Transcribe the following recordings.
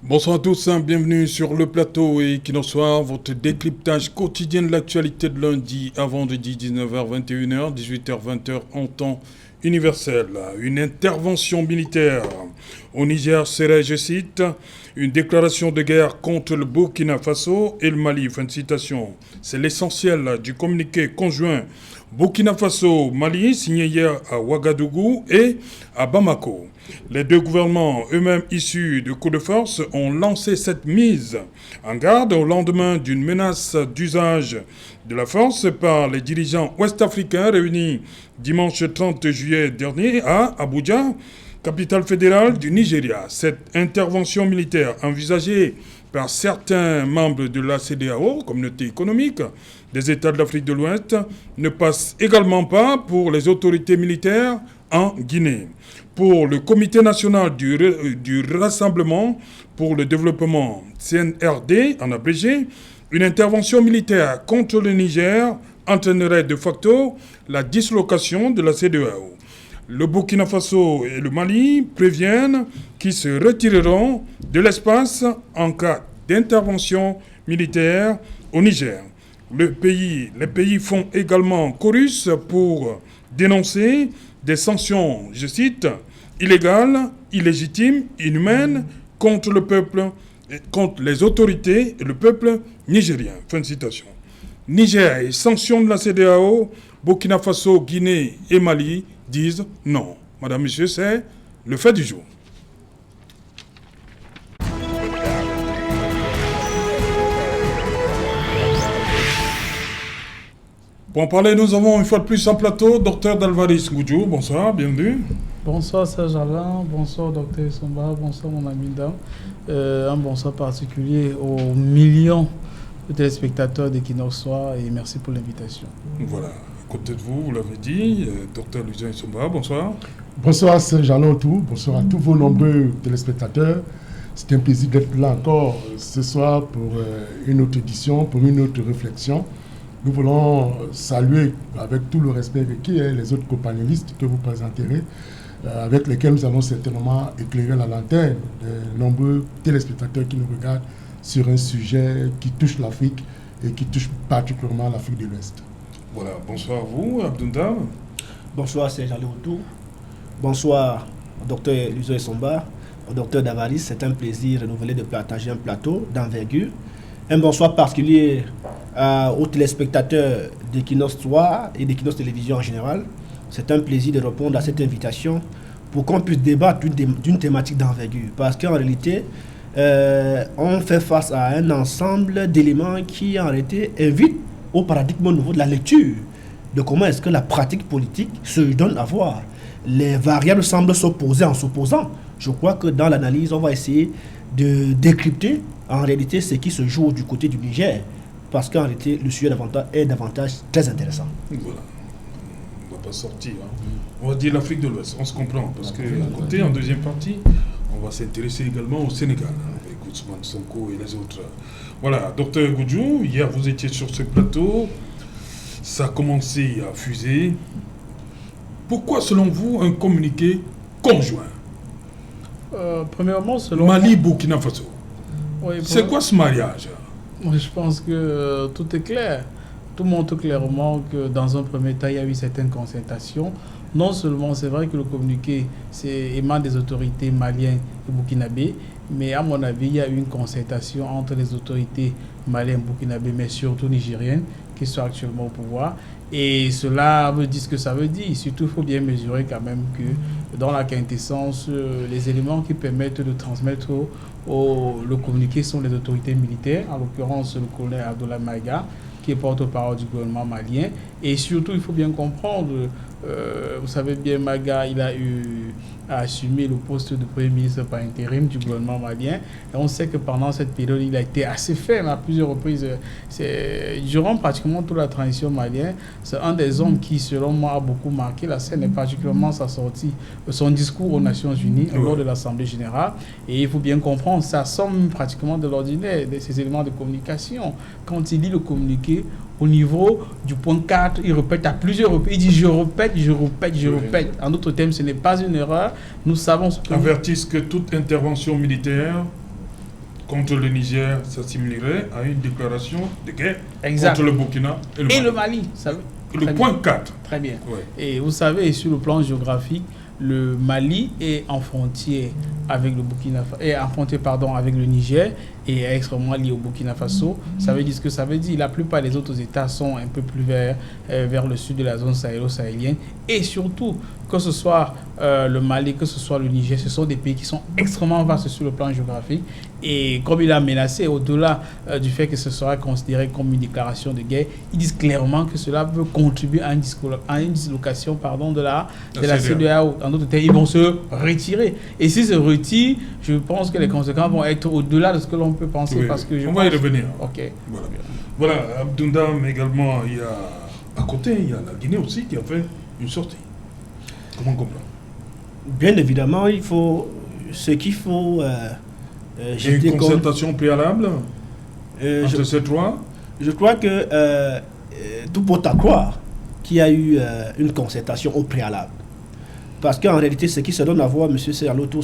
Bonsoir à tous, bienvenue sur le plateau et Equinox Soir, votre décryptage quotidien de l'actualité de lundi à vendredi 19h, 21h, 18h, 20h en temps universel. Une intervention militaire au Niger serait, je cite, une déclaration de guerre contre le Burkina Faso et le Mali. Fin de citation. C'est l'essentiel du communiqué conjoint Burkina Faso-Mali signé hier à Ouagadougou et à Bamako. Les deux gouvernements, eux-mêmes issus de coups de force, ont lancé cette mise en garde au lendemain d'une menace d'usage de la force par les dirigeants ouest-africains réunis dimanche 30 juillet dernier à Abuja, capitale fédérale du Nigeria. Cette intervention militaire envisagée par certains membres de la CEDEAO, communauté économique des États de l'Afrique de l'Ouest, ne passe également pas pour les autorités militaires en Guinée. Pour le Comité national du Rassemblement pour le développement, CNRD en abrégé, une intervention militaire contre le Niger entraînerait de facto la dislocation de la CEDEAO. Le Burkina Faso et le Mali préviennent qu'ils se retireront de l'espace en cas d'intervention militaire au Niger. Les pays font également chorus pour dénoncer des sanctions, je cite, illégales, illégitimes, inhumaines contre le peuple, contre les autorités et le peuple nigérien. Fin de citation. Niger et sanctions de la CEDEAO, Burkina Faso, Guinée et Mali disent non. Madame, Monsieur, c'est le fait du jour. Pour en parler, nous avons une fois de plus en plateau Dr Dalvaris Goudjou. Bonsoir, bienvenue. Bonsoir Serge Alain, bonsoir Dr Somba, bonsoir mon ami Dam. Un bonsoir particulier aux millions de téléspectateurs d'Equinox Soir et merci pour l'invitation. Voilà, à côté de vous, vous l'avez dit, Dr Lucien Somba, bonsoir. Bonsoir Serge Alain tout, bonsoir à tous vos nombreux téléspectateurs. C'est un plaisir d'être là encore ce soir pour une autre édition, pour une autre réflexion. Nous voulons saluer avec tout le respect requis les autres compagnonnistes que vous présenterez, avec lesquels nous allons certainement éclairer la lanterne des nombreux téléspectateurs qui nous regardent sur un sujet qui touche l'Afrique et qui touche particulièrement l'Afrique de l'Ouest. Voilà, bonsoir à vous, Abdounda. Bonsoir Serge Aléotou. Bonsoir Dr Luzo Somba, Dr Davaris. C'est un plaisir renouvelé de partager un plateau d'envergure. Un bonsoir particulier aux téléspectateurs d'Equinox Soir et d'Equinox Télévision en général. C'est un plaisir de répondre à cette invitation pour qu'on puisse débattre d'une thématique d'envergure. Parce qu'en réalité, on fait face à un ensemble d'éléments qui en réalité invitent au paradigme nouveau de la lecture de comment est-ce que la pratique politique se donne à voir. Les variables semblent s'opposer en s'opposant. Je crois que dans l'analyse, on va essayer de décrypter en réalité ce qui se joue du côté du Niger. Parce qu'en réalité, le sujet est davantage très intéressant. Voilà. On ne va pas sortir. On va dire l'Afrique de l'Ouest, on se comprend. Parce qu'à côté, en deuxième partie, on va s'intéresser également au Sénégal, avec Ousmane Sonko et les autres. Voilà, docteur Goudjou, hier vous étiez sur ce plateau, ça a commencé à fuser. Pourquoi, selon vous, un communiqué conjoint Premièrement, selon Mali-Burkina Faso. Oui, c'est quoi ce mariage? Moi, je pense que tout est clair. Tout montre clairement que dans un premier temps, il y a eu certaines concertations. Non seulement, c'est vrai que le communiqué émane des autorités maliennes et burkinabées, mais à mon avis, il y a eu une concertation entre les autorités maliennes, burkinabées, mais surtout nigériennes, qui sont actuellement au pouvoir. Et cela veut dire ce que ça veut dire. Surtout, il faut bien mesurer quand même que dans la quintessence, les éléments qui permettent de transmettre le communiqué sont les autorités militaires, en l'occurrence le colonel Abdoulaye Maïga, qui est porte-parole du gouvernement malien. Et surtout, il faut bien comprendre, vous savez bien, Maïga, il a eu à assumer le poste de Premier ministre par intérim du gouvernement malien. Et on sait que pendant cette période, il a été assez ferme à plusieurs reprises. Durant pratiquement toute la transition malienne, c'est un des hommes qui, selon moi, a beaucoup marqué la scène, et particulièrement sa sortie, son discours aux Nations Unies lors de l'Assemblée générale. Et il faut bien comprendre, ça somme pratiquement de l'ordinaire, de ces éléments de communication. Quand il lit le communiqué, au niveau du point 4, il répète à plusieurs reprises. Il dit je répète. En d'autres termes, ce n'est pas une erreur. Nous savons ce que... Avertissent que toute intervention militaire contre le Niger s'assimilerait à une déclaration de guerre Exact. contre le Burkina et le Mali. Le point 4. Très bien. Ouais. Et vous savez, sur le plan géographique, le Mali est en frontière avec le Burkina Faso, est en frontière, avec le Niger et est extrêmement lié au Burkina Faso. Ça veut dire ce que ça veut dire. La plupart des autres États sont un peu plus vers le sud de la zone sahélo-sahélienne. Et surtout, que ce soit le Mali, que ce soit le Niger, ce sont des pays qui sont extrêmement vastes sur le plan géographique. Et comme il a menacé, au-delà du fait que ce sera considéré comme une déclaration de guerre, ils disent clairement que cela peut contribuer à une dislocation de la CEDEAO. En d'autres termes, ils vont se retirer. Et s'ils se retirent, je pense que les conséquences vont être au-delà de ce que l'on peut penser. Oui, parce que on va y revenir. Ok. Voilà, Abdounda, mais également, à côté, il y a la Guinée aussi qui a fait une sortie. Comment comprendre? Bien évidemment, il faut une concertation préalable entre ces trois. Je crois que tout porte à croire qu'il y a eu une concertation au préalable. Parce qu'en réalité, ce qui se donne à voir, M. Serloto,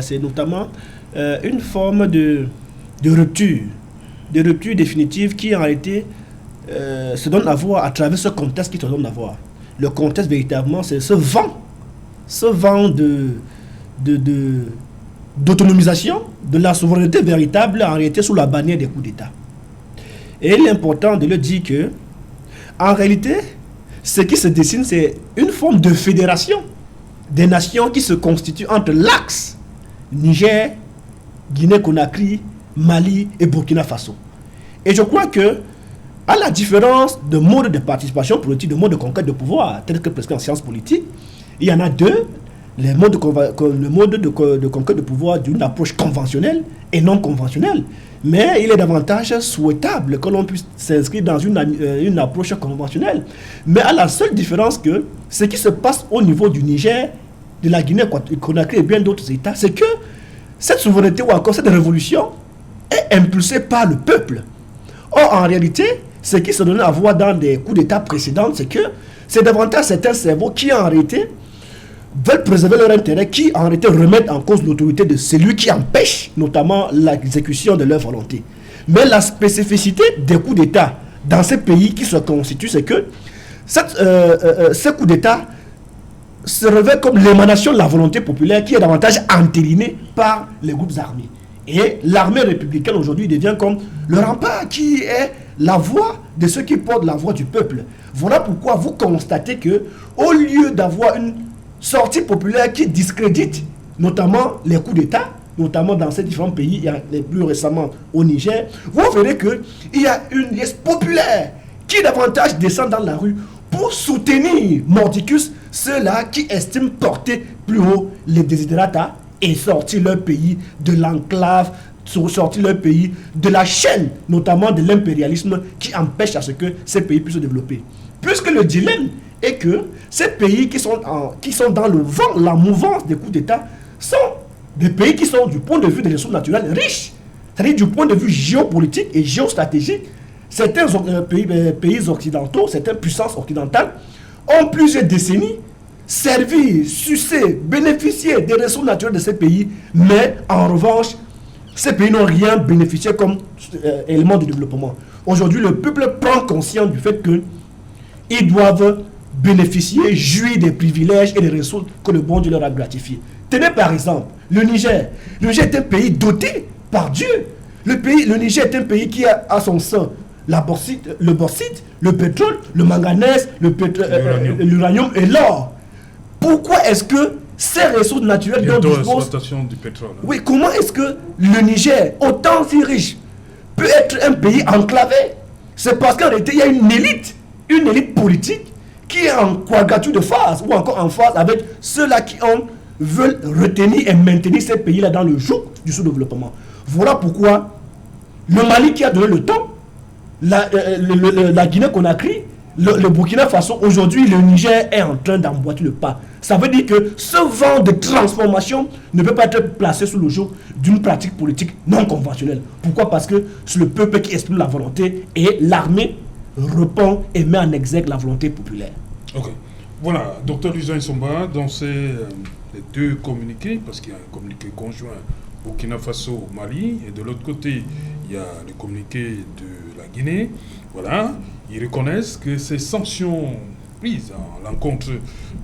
c'est notamment une forme de rupture définitive qui en réalité se donne à voir à travers ce contexte qui se donne à voir. Le contexte véritablement, c'est ce vent d'autonomisation de la souveraineté véritable en réalité sous la bannière des coups d'État. Et il est important de le dire que, en réalité, ce qui se dessine, c'est une forme de fédération des nations qui se constituent entre l'axe Niger, Guinée-Conakry, Mali et Burkina Faso. Et je crois que, à la différence de modes de participation politique, de modes de conquête de pouvoir, tel que prescrit en sciences politiques, il y en a deux. Le mode de conquête de pouvoir d'une approche conventionnelle et non conventionnelle. Mais il est davantage souhaitable que l'on puisse s'inscrire dans une approche conventionnelle. Mais à la seule différence que ce qui se passe au niveau du Niger, de la Guinée-Conakry et bien d'autres États, c'est que cette souveraineté ou encore cette révolution est impulsée par le peuple. Or, en réalité, ce qui se donnait à voir dans des coups d'État précédents, c'est que c'est davantage certains cerveaux qui, en réalité, veulent préserver leur intérêt, qui en réalité remettent en cause l'autorité de celui qui empêche notamment l'exécution de leur volonté. Mais la spécificité des coups d'État dans ces pays qui se constituent, c'est que ces coups d'État se révèlent comme l'émanation de la volonté populaire qui est davantage entérinée par les groupes armés. Et l'armée républicaine aujourd'hui devient comme le rempart qui est la voix de ceux qui portent la voix du peuple. Voilà pourquoi vous constatez que, au lieu d'avoir une sortie populaire qui discrédite notamment les coups d'État, notamment dans ces différents pays, et plus récemment au Niger, vous verrez qu'il y a une liesse populaire qui davantage descend dans la rue pour soutenir mordicus ceux-là qui estiment porter plus haut les desiderata et sortir leur pays de l'enclave, sortir leur pays de la chaîne, notamment de l'impérialisme qui empêche à ce que ces pays puissent se développer. Puisque le dilemme est que ces pays qui sont dans le vent, la mouvance des coups d'État, sont des pays qui sont, du point de vue des ressources naturelles, riches. C'est-à-dire du point de vue géopolitique et géostratégique, certains pays occidentaux, certaines puissances occidentales ont plusieurs décennies servi, sucé, bénéficié des ressources naturelles de ces pays, mais en revanche, ces pays n'ont rien bénéficié comme élément de développement. Aujourd'hui, le peuple prend conscience du fait qu'ils doivent bénéficier, jouir des privilèges et des ressources que le bon Dieu leur a gratifiés. Tenez par exemple le Niger. Le Niger est un pays doté par Dieu. Le Niger est un pays qui a à son sein le bauxite, le pétrole, le manganèse, l'uranium et l'or. Pourquoi est-ce que ces ressources naturelles dont dispose du pétrole. Oui, comment est-ce que le Niger, autant si riche, peut être un pays enclavé? C'est parce qu'en réalité, il y a une élite politique qui est en quadrature de phase ou encore en phase avec ceux-là qui veulent retenir et maintenir ces pays-là dans le joug du sous-développement. Voilà pourquoi le Mali qui a donné le temps, la Guinée-Conakry, le Burkina Faso, aujourd'hui le Niger est en train d'emboîter le pas. Ça veut dire que ce vent de transformation ne peut pas être placé sous le joug d'une pratique politique non conventionnelle. Pourquoi? Parce que c'est le peuple qui exprime la volonté et l'armée répond et met en exergue la volonté populaire. Ok. Voilà, Dr Luzo Nsomba, dans ces les deux communiqués, parce qu'il y a un communiqué conjoint Burkina Faso, Mali, et de l'autre côté, il y a le communiqué de la Guinée. Voilà, ils reconnaissent que ces sanctions prises à l'encontre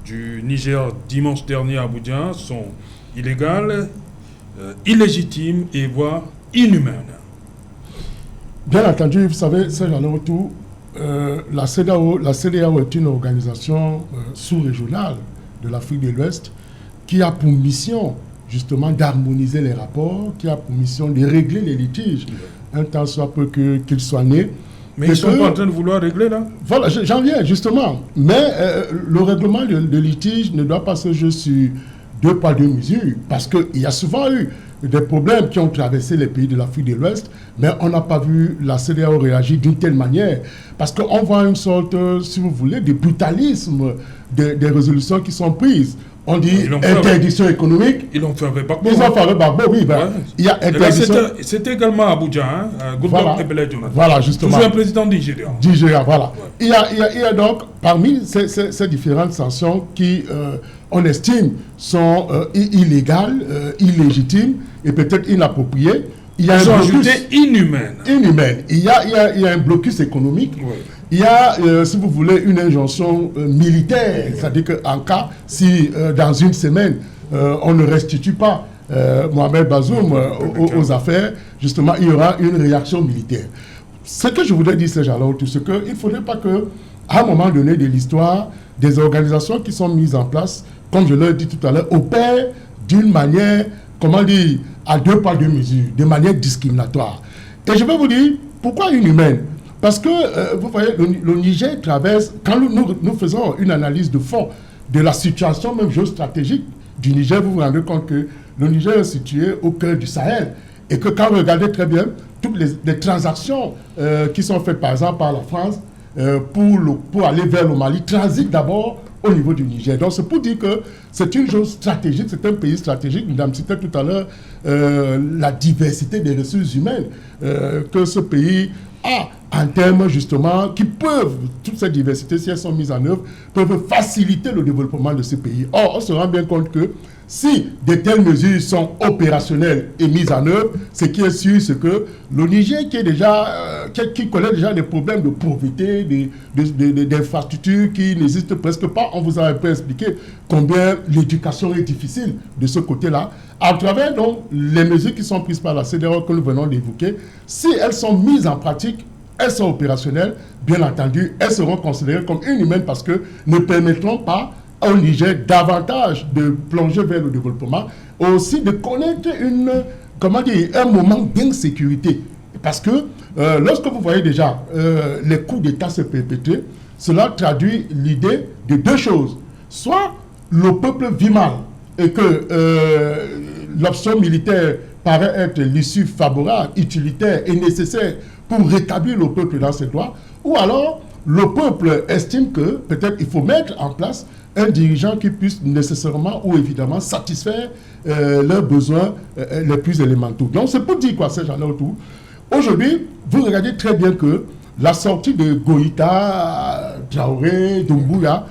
du Niger dimanche dernier à Abuja sont illégales, illégitimes et voire inhumaines. Bien entendu, vous savez, Serge Alain-Autou, la CEDEAO est une organisation sous-régionale de l'Afrique de l'Ouest qui a pour mission justement d'harmoniser les rapports, qui a pour mission de régler les litiges, un temps soit peu qu'ils soient nés. Mais ils ne sont pas en train de vouloir régler là? Voilà, j'en viens justement. Mais le règlement de litige ne doit pas se jouer sur 2 poids 2 mesures, parce qu'il y a souvent eu des problèmes qui ont traversé les pays de l'Afrique de l'Ouest, mais on n'a pas vu la CEDEAO réagir d'une telle manière. Parce qu'on voit une sorte, si vous voulez, de brutalisme des résolutions qui sont prises. On dit interdiction économique. Ils l'ont fait avec Gbagbo. Ils ont fait avec Gbagbo, oui. Ben, il y a interdiction. C'était également à Abuja, hein, voilà. Jonathan. Voilà, justement. Toujours un président nigérien. Voilà. Ouais. Il y a donc, parmi ces différentes sanctions qui, on estime, sont illégales, illégitimes et peut-être inappropriées, il y a Ils ont ajouté inhumaine. Il y a un blocus économique. Oui. Il y a, si vous voulez, une injonction militaire. Oui. C'est-à-dire qu'en cas, si dans une semaine, on ne restitue pas Mohamed Bazoum aux affaires, justement, il y aura une réaction militaire. Ce que je voudrais dire, c'est qu'il ne faudrait pas qu'à un moment donné de l'histoire, des organisations qui sont mises en place, comme je l'ai dit tout à l'heure, opèrent d'une manière, comment dire, à 2 poids 2 mesures, de manière discriminatoire. Et je vais vous dire, pourquoi inhumaine? Parce que, vous voyez, le Niger traverse, quand nous faisons une analyse de fond de la situation même géostratégique du Niger, vous vous rendez compte que le Niger est situé au cœur du Sahel. Et que quand vous regardez très bien, toutes les transactions qui sont faites, par exemple, par la France, pour aller vers le Mali, transitent d'abord au niveau du Niger. Donc c'est pour dire que c'est une chose stratégique, c'est un pays stratégique. Madame citait tout à l'heure la diversité des ressources humaines que ce pays a en termes justement qui peuvent, toutes ces diversités, si elles sont mises en œuvre, peuvent faciliter le développement de ce pays. Or, on se rend bien compte que si de telles mesures sont opérationnelles et mises en œuvre, ce qui est sûr, c'est que le Niger, qui connaît déjà des problèmes de pauvreté, d'infrastructures qui n'existent presque pas, on vous a un peu expliqué combien l'éducation est difficile de ce côté-là. À travers donc les mesures qui sont prises par la CEDEAO que nous venons d'évoquer, si elles sont mises en pratique, elles sont opérationnelles, bien entendu, elles seront considérées comme inhumaines parce que ne permettront pas au Niger davantage de plonger vers le développement, aussi de connaître un moment d'insécurité. Parce que lorsque vous voyez déjà les coups d'État se perpétrer, cela traduit l'idée de 2 choses. Soit le peuple vit mal et que l'option militaire paraît être l'issue favorable, utilitaire et nécessaire pour rétablir le peuple dans ses droits, ou alors le peuple estime que peut-être il faut mettre en place un dirigeant qui puisse nécessairement ou évidemment satisfaire leurs besoins les plus élémentaux. Donc c'est pour dire quoi, ces gens-là autour. Aujourd'hui, vous regardez très bien que la sortie de Goïta, Traoré, Doumbouya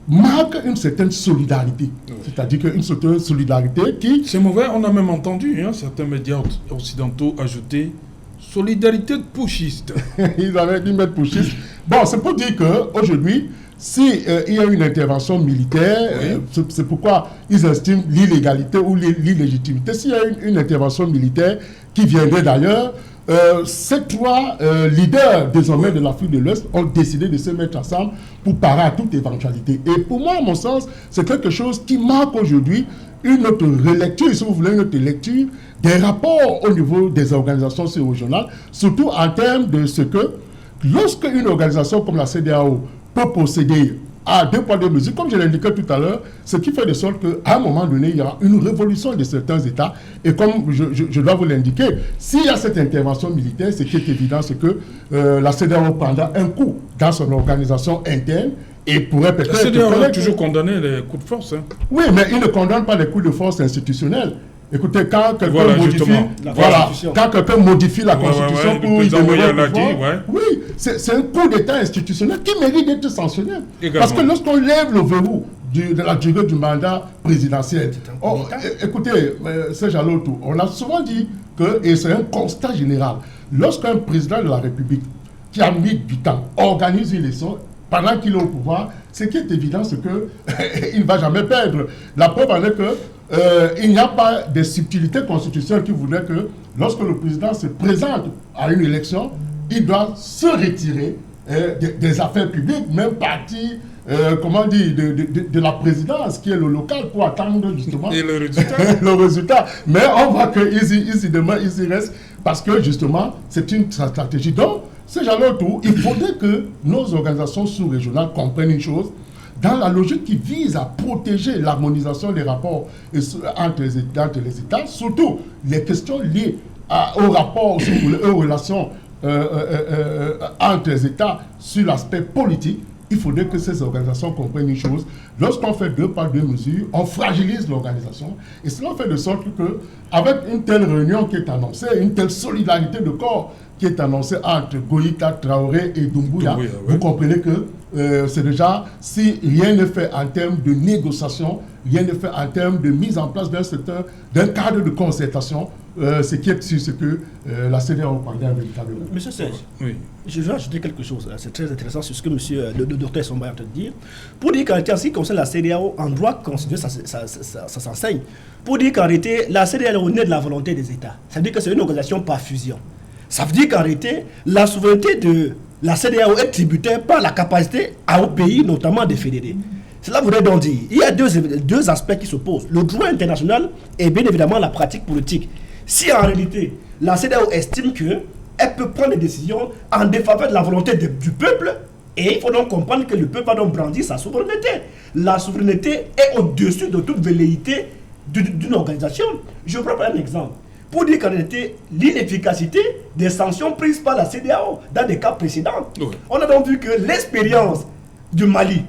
marque une certaine solidarité. Oui. C'est-à-dire qu'une certaine solidarité qui... C'est mauvais, on a même entendu certains médias occidentaux ajouter solidarité putschiste. Ils avaient dit mettre putschiste. Bon, c'est pour dire qu'aujourd'hui, si il y a une intervention militaire, oui. C'est pourquoi ils estiment l'illégalité ou l'illégitimité. S'il y a une intervention militaire qui viendrait d'ailleurs, ces 3 leaders désormais de l'Afrique de l'Ouest ont décidé de se mettre ensemble pour parer à toute éventualité. Et pour moi, à mon sens, c'est quelque chose qui marque aujourd'hui une autre relecture, si vous voulez, une autre lecture des rapports au niveau des organisations sur-régionales, surtout en termes de ce que, lorsque une organisation comme la CEDEAO peut procéder à 2 poids 2 mesures, comme je l'indiquais tout à l'heure, ce qui fait de sorte qu'à un moment donné, il y aura une révolution de certains États. Et comme je dois vous l'indiquer, s'il y a cette intervention militaire, ce qui est évident, c'est que la CEDEAO prendra un coup dans son organisation interne et pourrait peut-être... La CEDEAO a toujours condamné les coups de force. Oui, mais il ne condamne pas les coups de force institutionnels. Écoutez, quand quelqu'un modifie la Constitution pour y demeurer au pouvoir, oui, c'est un coup d'État institutionnel qui mérite d'être sanctionné. Également. Parce que lorsqu'on lève le verrou de la durée du mandat présidentiel. Écoutez, c'est Jalotou, on a souvent dit que, et c'est un constat général, lorsqu'un président de la République qui a mis du temps organise une élection, pendant qu'il est au pouvoir, ce qui est évident, c'est qu'il ne va jamais perdre. La preuve en est que il n'y a pas de subtilité constitutionnelle qui voudrait que lorsque le président se présente à une élection, il doit se retirer des affaires publiques, même partie de la présidence, qui est le local, pour attendre justement et le résultat. le résultat. Mais on voit qu'ils y restent parce que justement, c'est une stratégie. Donc, c'est jamais tout. Il faudrait que nos organisations sous-régionales comprennent une chose. Dans la logique qui vise à protéger l'harmonisation des rapports entre les États, surtout les questions liées aux rapports, aux relations entre les États sur l'aspect politique, il faudrait que ces organisations comprennent une chose. Lorsqu'on fait 2 pas 2 mesures, on fragilise l'organisation. Et cela fait de sorte que, avec une telle réunion qui est annoncée, une telle solidarité de corps qui est annoncée entre Goïta, Traoré et Doumbouya, vous comprenez que c'est déjà, si rien n'est fait en termes de négociation, rien n'est fait en termes de mise en place d'un cadre de concertation, ce qui est sûr, c'est que la CEDEAO parvient véritablement. Monsieur Serge, je veux ajouter quelque chose. C'est très intéressant sur ce que le docteur Somba est en train de dire. Pour dire qu'en réalité, en ce qui concerne la CEDEAO, en droit constitutionnel, ça s'enseigne. Pour dire qu'en réalité, la CEDEAO naît de la volonté des États. Ça veut dire que c'est une organisation par fusion. Ça veut dire qu'en réalité, la souveraineté de la CEDEAO est tributaire par la capacité au pays, notamment de fédérer. Cela voudrait donc dire, il y a deux aspects qui s'opposent. Le droit international et bien évidemment la pratique politique. Si en réalité, la CEDEAO estime qu'elle peut prendre des décisions en défaveur de la volonté du peuple, et il faut donc comprendre que le peuple va donc brandir sa souveraineté. La souveraineté est au-dessus de toute velléité d'une organisation. Je prends un exemple. Pour dire qu'en réalité, l'inefficacité des sanctions prises par la CEDEAO dans des cas précédents. Oui. On a donc vu que l'expérience du Mali,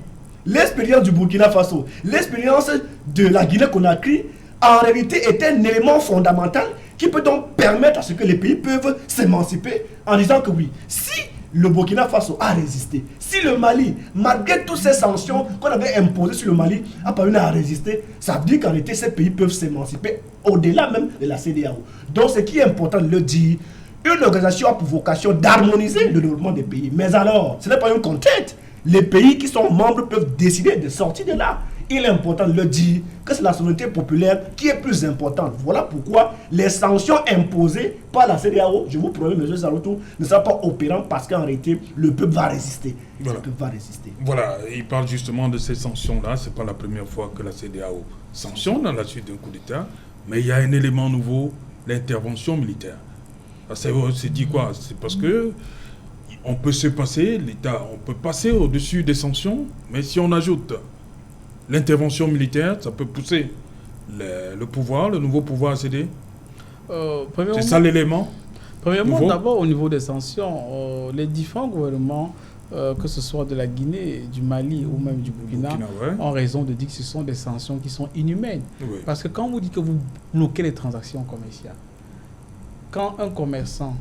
l'expérience du Burkina Faso, l'expérience de la Guinée-Conakry, en réalité est un élément fondamental qui peut donc permettre à ce que les pays peuvent s'émanciper en disant que oui, si le Burkina Faso a résisté, si le Mali, malgré toutes ces sanctions qu'on avait imposées sur le Mali, a parvenu à résister, ça veut dire qu'en réalité ces pays peuvent s'émanciper au-delà même de la CEDEAO. Donc ce qui est important de le dire, une organisation a pour vocation d'harmoniser le développement des pays. Mais alors, ce n'est pas une contrainte. Les pays qui sont membres peuvent décider de sortir de là. Il est important de le dire que c'est la souveraineté populaire qui est plus importante. Voilà pourquoi les sanctions imposées par la CEDEAO, je vous promets, M. Sarotou, ne seront pas opérantes parce qu'en réalité, le peuple va résister. Voilà. Le peuple va résister. Voilà, il parle justement de ces sanctions-là. Ce n'est pas la première fois que la CEDEAO sanctionne dans la suite d'un coup d'État, mais il y a un élément nouveau, l'intervention militaire. C'est dit quoi? C'est parce que on peut se passer, l'État, on peut passer au-dessus des sanctions, mais si on ajoute l'intervention militaire, ça peut pousser le pouvoir, le nouveau pouvoir à céder. C'est ça l'élément. Premièrement, d'abord au niveau des sanctions, les différents gouvernements, que ce soit de la Guinée, du Mali ou même du Burkina, ont raison de dire que ce sont des sanctions qui sont inhumaines. Oui. Parce que quand vous dites que vous bloquez les transactions commerciales, quand un commerçant,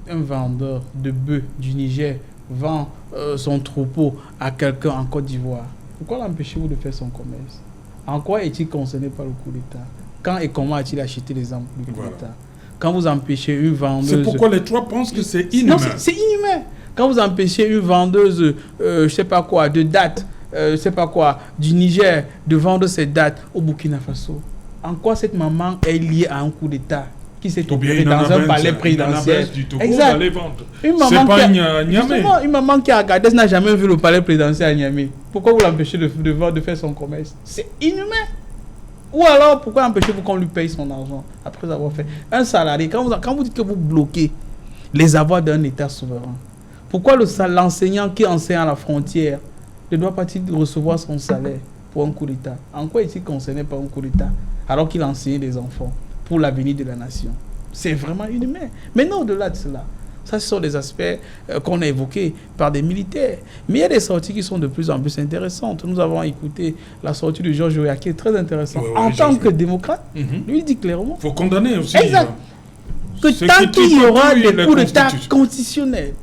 un vendeur de bœufs du Niger vend son troupeau à quelqu'un en Côte d'Ivoire, pourquoi l'empêchez-vous de faire son commerce? En quoi est-il concerné par le coup d'État? Quand et comment a-t-il acheté les armes du coup d'État? Quand vous empêchez une vendeuse... C'est pourquoi les trois pensent que c'est inhumain. Non, c'est inhumain. Quand vous empêchez une vendeuse, je sais pas quoi, de dates, je sais pas quoi, du Niger, de vendre ses dates au Burkina Faso, en quoi cette maman est liée à un coup d'État qui s'est opéré dans un palais présidentiel? Exact. Une maman qui a regardé n'a jamais vu le palais présidentiel à Niamey. Pourquoi vous l'empêchez de faire son commerce? C'est inhumain. Ou alors, pourquoi empêchez-vous qu'on lui paye son argent après avoir fait un salarié? Quand vous dites que vous bloquez les avoirs d'un État souverain, pourquoi l'enseignant qui enseigne à la frontière ne doit pas-il recevoir son salaire pour un coup d'État? En quoi est-il concerné par un coup d'État alors qu'il enseigne des enfants pour l'avenir de la nation? C'est vraiment inhumain. Mais non, au-delà de cela, ça, ce sont des aspects qu'on a évoqués par des militaires. Mais il y a des sorties qui sont de plus en plus intéressantes. Nous avons écouté la sortie de Georges Weah qui est très intéressante. En tant que démocrate, lui il dit clairement... Il faut condamner aussi. Exact. Que tant qu'il y aura des coups d'État constitutionnels,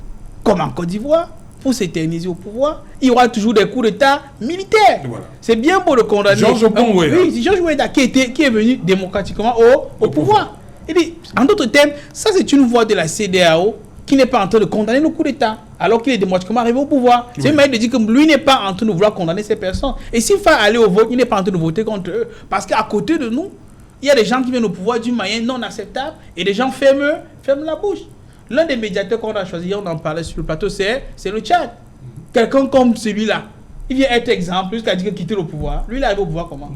comme en Côte d'Ivoire, pour s'éterniser au pouvoir, il y aura toujours des coups d'État militaires. Voilà. C'est bien beau de condamner. Georges Weah. Oui, Georges Weah qui est venu démocratiquement au pouvoir. Il dit, en d'autres termes, ça c'est une voix de la CEDEAO qui n'est pas en train de condamner le coup d'État, alors qu'il est démocratiquement arrivé au pouvoir. Oui. C'est une manière de dire que lui n'est pas en train de vouloir condamner ces personnes. Et s'il faut aller au vote, il n'est pas en train de voter contre eux. Parce qu'à côté de nous, il y a des gens qui viennent au pouvoir d'une manière non acceptable et des gens ferment la bouche. L'un des médiateurs qu'on a choisi, on en parlait sur le plateau, c'est le Tchad. Quelqu'un comme celui-là, il vient être exemple, jusqu'à dire qu'il quitte le pouvoir. Lui, il arrive au pouvoir comment?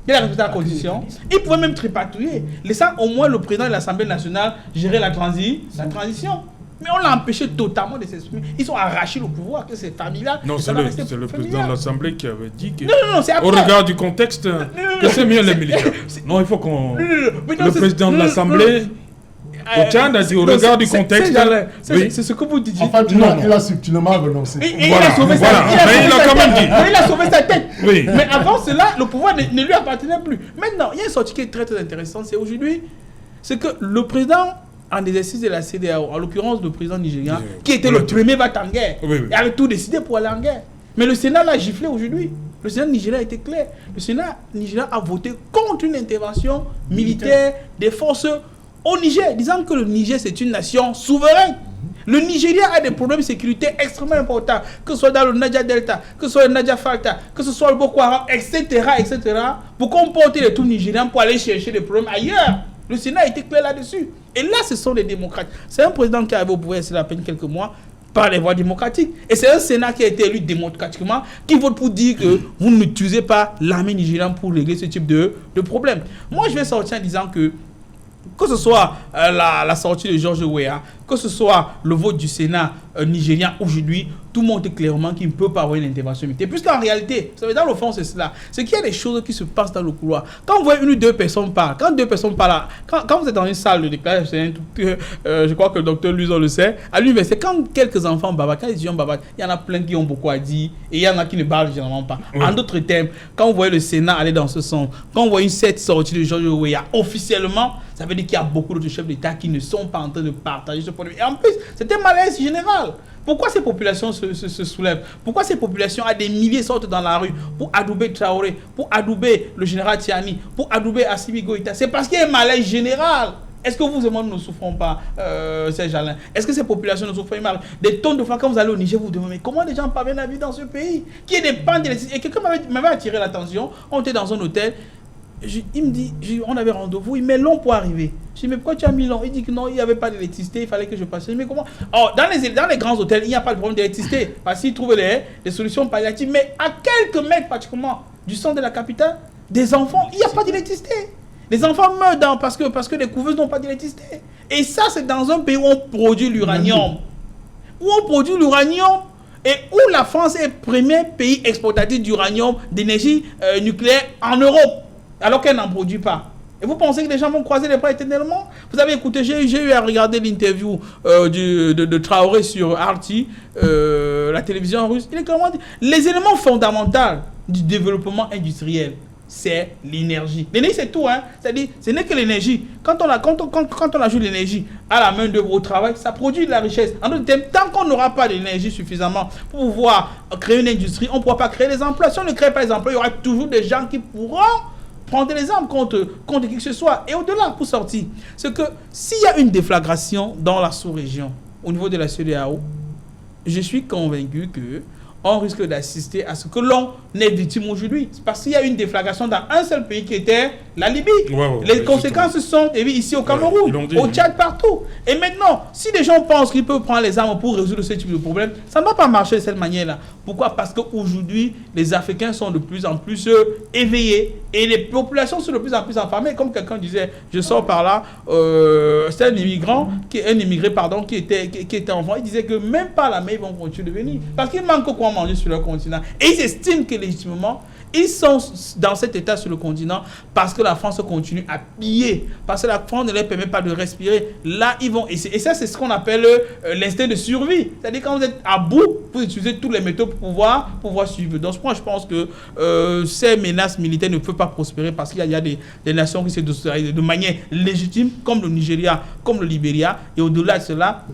Il a respecté la constitution. Il pouvait même tripatouiller, laissant au moins le président de l'Assemblée nationale gérer la transition. Mais on l'a empêché totalement de s'exprimer. Ils ont arraché le pouvoir, que ces familles-là... Non, c'est le président de l'Assemblée qui avait dit que, c'est au regard du contexte, que c'est mieux les militaires. Non, il faut qu'on... Le président de l'Assemblée... Au Tchad a dit au regard du contexte... C'est ce que vous dites. Enfin, il a subtilement renoncé. Il a sauvé sa tête. Mais il a quand même dit. Il a sauvé sa tête. Oui. Mais avant cela, le pouvoir ne lui appartenait plus. Maintenant, il y a une sortie qui est très très intéressante. C'est aujourd'hui, c'est que le président en exercice de la CEDEAO, en l'occurrence le président nigérien, qui était le premier va en guerre, il avait tout décidé pour aller en guerre. Mais le Sénat l'a giflé aujourd'hui. Le Sénat nigérien a été clair. Le Sénat nigérien a voté contre une intervention militaire des forces au Niger, disant que le Niger c'est une nation souveraine. Le Nigeria a des problèmes de sécurité extrêmement importants, que ce soit dans le Niger Delta, que ce soit le Niger Falta, que ce soit le Boko Haram, etc. Pourquoi on porte les troupes nigériennes pour aller chercher des problèmes ailleurs? Le Sénat a été clair là-dessus. Et là, ce sont les démocrates. C'est un président qui est arrivé au pouvoir, c'est à peine quelques mois, par les voies démocratiques. Et c'est un Sénat qui a été élu démocratiquement, qui vote pour dire que vous n'utilisez pas l'armée nigériane pour régler ce type de problème. Moi, je vais sortir en disant que ce soit la sortie de Georges Weah, que ce soit le vote du Sénat nigérien aujourd'hui, tout montre clairement qu'il ne peut pas avoir une intervention militaire. Puisqu'en réalité, vous savez, dans le fond, c'est cela. C'est qu'il y a des choses qui se passent dans le couloir. Quand vous voyez une ou deux personnes parlent, quand vous êtes dans une salle de déclaration, je crois que le docteur Luzo le sait, à l'université, quand quelques enfants babattent, quand les étudiants babattent, il y en a plein qui ont beaucoup à dire et il y en a qui ne parlent généralement pas. Oui. En d'autres termes, quand vous voyez le Sénat aller dans ce sens, quand vous voyez cette sortie de Georges Weah officiellement, ça veut dire qu'il y a beaucoup d'autres chefs d'État qui ne sont pas en train de partager ce point de vue. Et en plus, c'est un malaise général. Pourquoi ces populations se soulèvent? Pourquoi ces populations, à des milliers, sortent dans la rue pour adouber Traoré, pour adouber le général Tiani, pour adouber Assimi Goïta? C'est parce qu'il y a un malaise général. Est-ce que vous et moi ne souffrons pas, Serge Alain? Est-ce que ces populations ne souffrent pas? Des tonnes de fois, quand vous allez au Niger, vous vous demandez comment les gens parviennent à vivre dans ce pays qui est dépendant d'électricité. Et quelqu'un m'avait attiré l'attention. On était dans un hôtel. Il me dit, on avait rendez-vous, il met long pour arriver. Je dis, mais pourquoi tu as mis long? Il dit que non, il n'y avait pas d'électricité, il fallait que je passe. Je dis, mais comment? Oh, dans les grands hôtels, il n'y a pas de problème d'électricité, parce qu'ils trouvent des solutions palliatives. Mais à quelques mètres pratiquement du centre de la capitale, des enfants, il n'y a pas d'électricité. Les enfants meurent parce que les couveuses n'ont pas d'électricité. Et ça, c'est dans un pays où on produit l'uranium. Et où la France est le premier pays exportateur d'uranium, d'énergie nucléaire en Europe, alors qu'elle n'en produit pas. Et vous pensez que les gens vont croiser les bras éternellement? Vous avez écouté, j'ai eu à regarder l'interview de Traoré sur RT, la télévision russe. Il est clairement dit, les éléments fondamentaux du développement industriel, c'est l'énergie. L'énergie, c'est tout, hein. C'est-à-dire, ce n'est que l'énergie. Quand on ajoute l'énergie à la main d'œuvre au travail, ça produit de la richesse. En d'autres termes, tant qu'on n'aura pas d'énergie suffisamment pour pouvoir créer une industrie, on ne pourra pas créer des emplois. Si on ne crée pas les emplois, il y aura toujours des gens qui pourront prendre les armes contre qui que ce soit. Et au-delà, pour sortir, c'est que s'il y a une déflagration dans la sous-région, au niveau de la CEDEAO, je suis convaincu que on risque d'assister à ce que l'on est victime aujourd'hui. C'est parce qu'il y a une déflagration dans un seul pays qui était la Libye. Les conséquences sont ici au Cameroun, au Tchad, partout. Et maintenant, si les gens pensent qu'ils peuvent prendre les armes pour résoudre ce type de problème, ça ne va pas marcher de cette manière-là. Pourquoi? Parce qu'aujourd'hui, les Africains sont de plus en plus éveillés et les populations sont de plus en plus affamées. Comme quelqu'un disait, je sors par là, c'est un immigré qui était enfant. Il disait que même par la mer, ils vont continuer de venir. Parce qu'il manque quoi manger sur leur continent. Et ils estiment que légitimement, ils sont dans cet état sur le continent parce que la France continue à piller, parce que la France ne leur permet pas de respirer. Là, ils vont... Et ça, c'est ce qu'on appelle l'instinct de survie. C'est-à-dire quand vous êtes à bout, vous utilisez tous les méthodes pour pouvoir suivre. Donc, moi, je pense que ces menaces militaires ne peuvent pas prospérer parce qu'il y a des nations qui se déstabilisent de manière légitime, comme le Nigeria, comme le Libéria. Et au-delà de cela,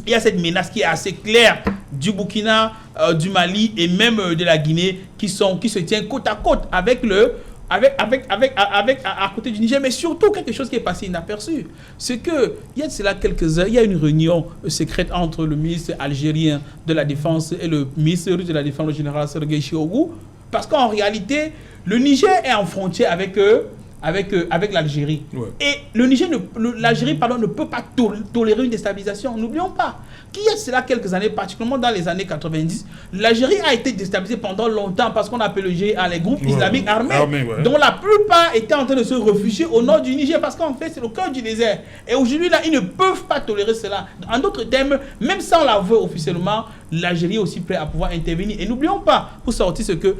il y a cette menace qui est assez claire du Burkina, du Mali et même de la Guinée qui se tiennent côte à côte avec à côté du Niger, mais surtout quelque chose qui est passé inaperçu. C'est que, il y a de cela quelques heures, il y a une réunion secrète entre le ministre algérien de la Défense et le ministre russe de la Défense, le général Sergei Shoigu, parce qu'en réalité, le Niger est en frontière avec l'Algérie. Ouais. Et l'Algérie ne peut pas tolérer une déstabilisation. N'oublions pas qu'il y a cela quelques années, particulièrement dans les années 90, l'Algérie a été déstabilisée pendant longtemps parce qu'on appelle le GA les groupes islamiques armés, dont la plupart étaient en train de se réfugier au nord du Niger parce qu'en fait c'est le cœur du désert. Et aujourd'hui là, ils ne peuvent pas tolérer cela. En d'autres termes, même sans l'avouer officiellement, l'Algérie est aussi prête à pouvoir intervenir. Et n'oublions pas, pour sortir ce que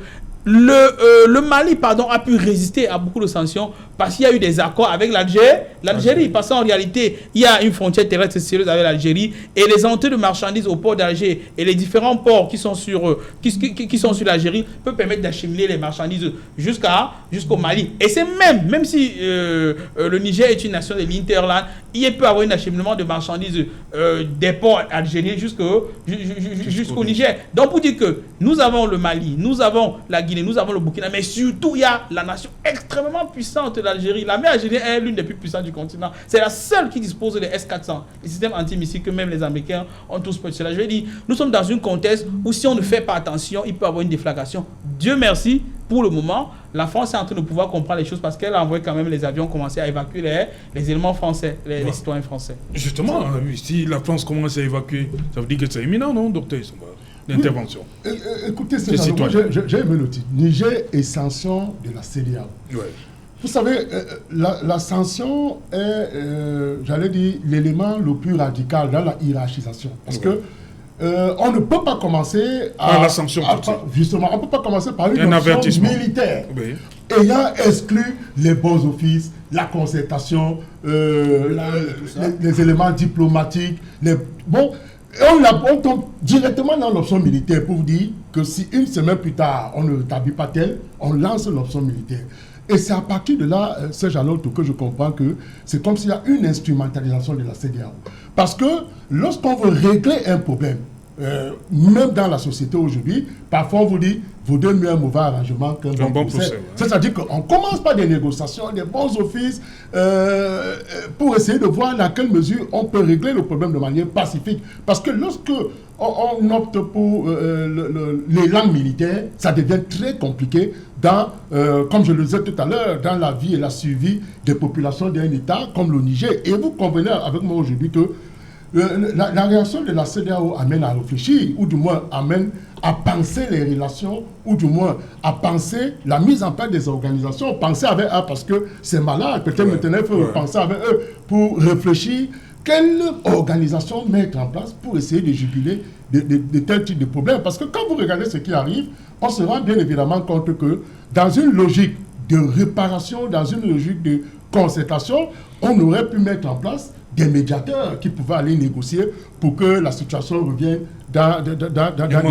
le Mali a pu résister à beaucoup de sanctions parce qu'il y a eu des accords avec l'Algérie. Parce qu'en réalité, il y a une frontière terrestre sérieuse avec l'Algérie et les entrées de marchandises au port d'Alger et les différents ports qui sont sur l'Algérie peuvent permettre d'acheminer les marchandises jusqu'au Mali. Et c'est même si le Niger est une nation de l'Interland, il peut avoir un acheminement de marchandises des ports algériens jusqu'au Niger. Donc pour dire que nous avons le Mali, nous avons la Guinée, nous avons le Burkina, mais surtout il y a la nation extrêmement puissante de l'Algérie. L'armée algérienne est l'une des plus puissantes du continent. C'est la seule qui dispose des S-400, les systèmes antimissiles que même les Américains ont tous peur de cela. Je vais dire, nous sommes dans un contexte où si on ne fait pas attention, il peut y avoir une déflagration. Dieu merci, pour le moment, la France est en train de pouvoir comprendre les choses parce qu'elle a envoyé quand même les avions commencer à évacuer les éléments français, les citoyens français. Justement, si la France commence à évacuer, ça veut dire que c'est imminent, non, docteur Isomba, l'intervention. Oui. Écoutez, j'ai aimé le titre. Niger est sanction de la CEDEAO. Ouais. Vous savez, la sanction est, j'allais dire, l'élément le plus radical dans la hiérarchisation. Parce que on ne peut pas commencer à la sanction. Justement, on ne peut pas commencer par une option militaire ayant exclu les bons offices, la concertation, les éléments diplomatiques. On tombe directement dans l'option militaire pour vous dire que si une semaine plus tard, on ne rétablit pas tel, on lance l'option militaire. Et c'est à partir de là, Serge Alonto, que je comprends que c'est comme s'il y a une instrumentalisation de la CEDEAO. Parce que lorsqu'on veut régler un problème, même dans la société aujourd'hui, parfois on vous dit, vous donnez mieux un mauvais arrangement qu'un bon procès. Ouais. C'est-à-dire qu'on commence par des négociations, des bons offices, pour essayer de voir dans quelle mesure on peut régler le problème de manière pacifique. Parce que lorsque on opte pour l'élan militaire, ça devient très compliqué dans, comme je le disais tout à l'heure, dans la vie et la survie des populations d'un État comme le Niger. Et vous convenez avec moi aujourd'hui que la réaction de la CEDEAO amène à réfléchir, ou du moins amène à penser les relations, ou du moins à penser la mise en place des organisations, penser avec eux, parce que c'est malade, peut-être maintenant il faut penser avec eux pour réfléchir quelle organisation mettre en place pour essayer de juguler de tels types de problèmes. Parce que quand vous regardez ce qui arrive, on se rend bien évidemment compte que dans une logique de réparation, dans une logique de concertation, on aurait pu mettre en place des médiateurs qui pouvaient aller négocier pour que la situation revienne dans des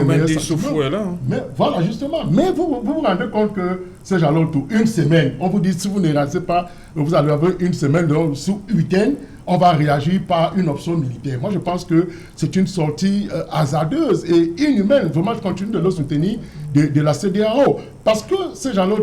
meilleures situations. Mais voilà, justement. Mais vous vous rendez compte que c'est genre une semaine. On vous dit, si vous ne réagissez pas, vous allez avoir une semaine, donc sous week-end, on va réagir par une option militaire. Moi, je pense que c'est une sortie hasardeuse et inhumaine. Vraiment, je continue de le soutenir de la CEDEAO. Parce que ces gens-là,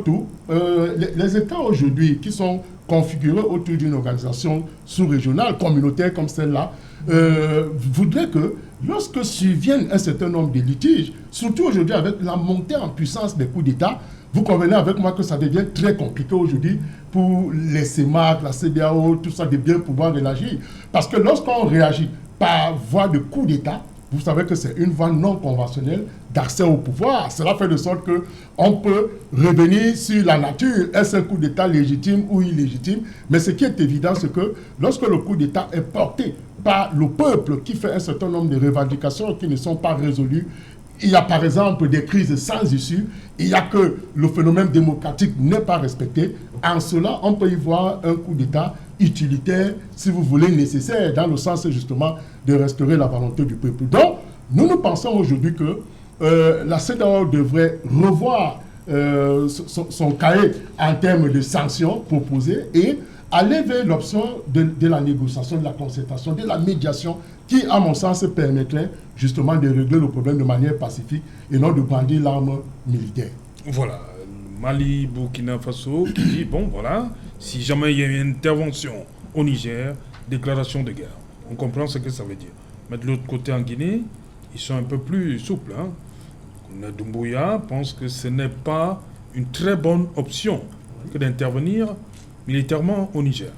les États aujourd'hui qui sont configurés autour d'une organisation sous-régionale, communautaire comme celle-là, voudraient que lorsque surviennent un certain nombre de litiges, surtout aujourd'hui avec la montée en puissance des coups d'État, vous convenez avec moi que ça devient très compliqué aujourd'hui pour les CEMAC, la CEDEAO, tout ça, de bien pouvoir réagir. Parce que lorsqu'on réagit par voie de coup d'État, vous savez que c'est une voie non conventionnelle d'accès au pouvoir. Cela fait de sorte qu'on peut revenir sur la nature. Est-ce un coup d'État légitime ou illégitime? Mais ce qui est évident, c'est que lorsque le coup d'État est porté par le peuple qui fait un certain nombre de revendications qui ne sont pas résolues, il y a par exemple des crises sans issue, il y a que le phénomène démocratique n'est pas respecté. En cela, on peut y voir un coup d'État utilitaire, si vous voulez, nécessaire, dans le sens justement de restaurer la volonté du peuple. Donc, nous pensons aujourd'hui que la CEDEAO devrait revoir son cahier en termes de sanctions proposées et aller vers l'option de la négociation, de la concertation, de la médiation, qui, à mon sens, permettrait justement de régler le problème de manière pacifique et non de brandir l'arme militaire. Voilà, Mali, Burkina Faso, qui dit, bon, voilà, si jamais il y a une intervention au Niger, déclaration de guerre. On comprend ce que ça veut dire. Mais de l'autre côté, en Guinée, ils sont un peu plus souples. Doumbouya pense que ce n'est pas une très bonne option que d'intervenir militairement au Niger.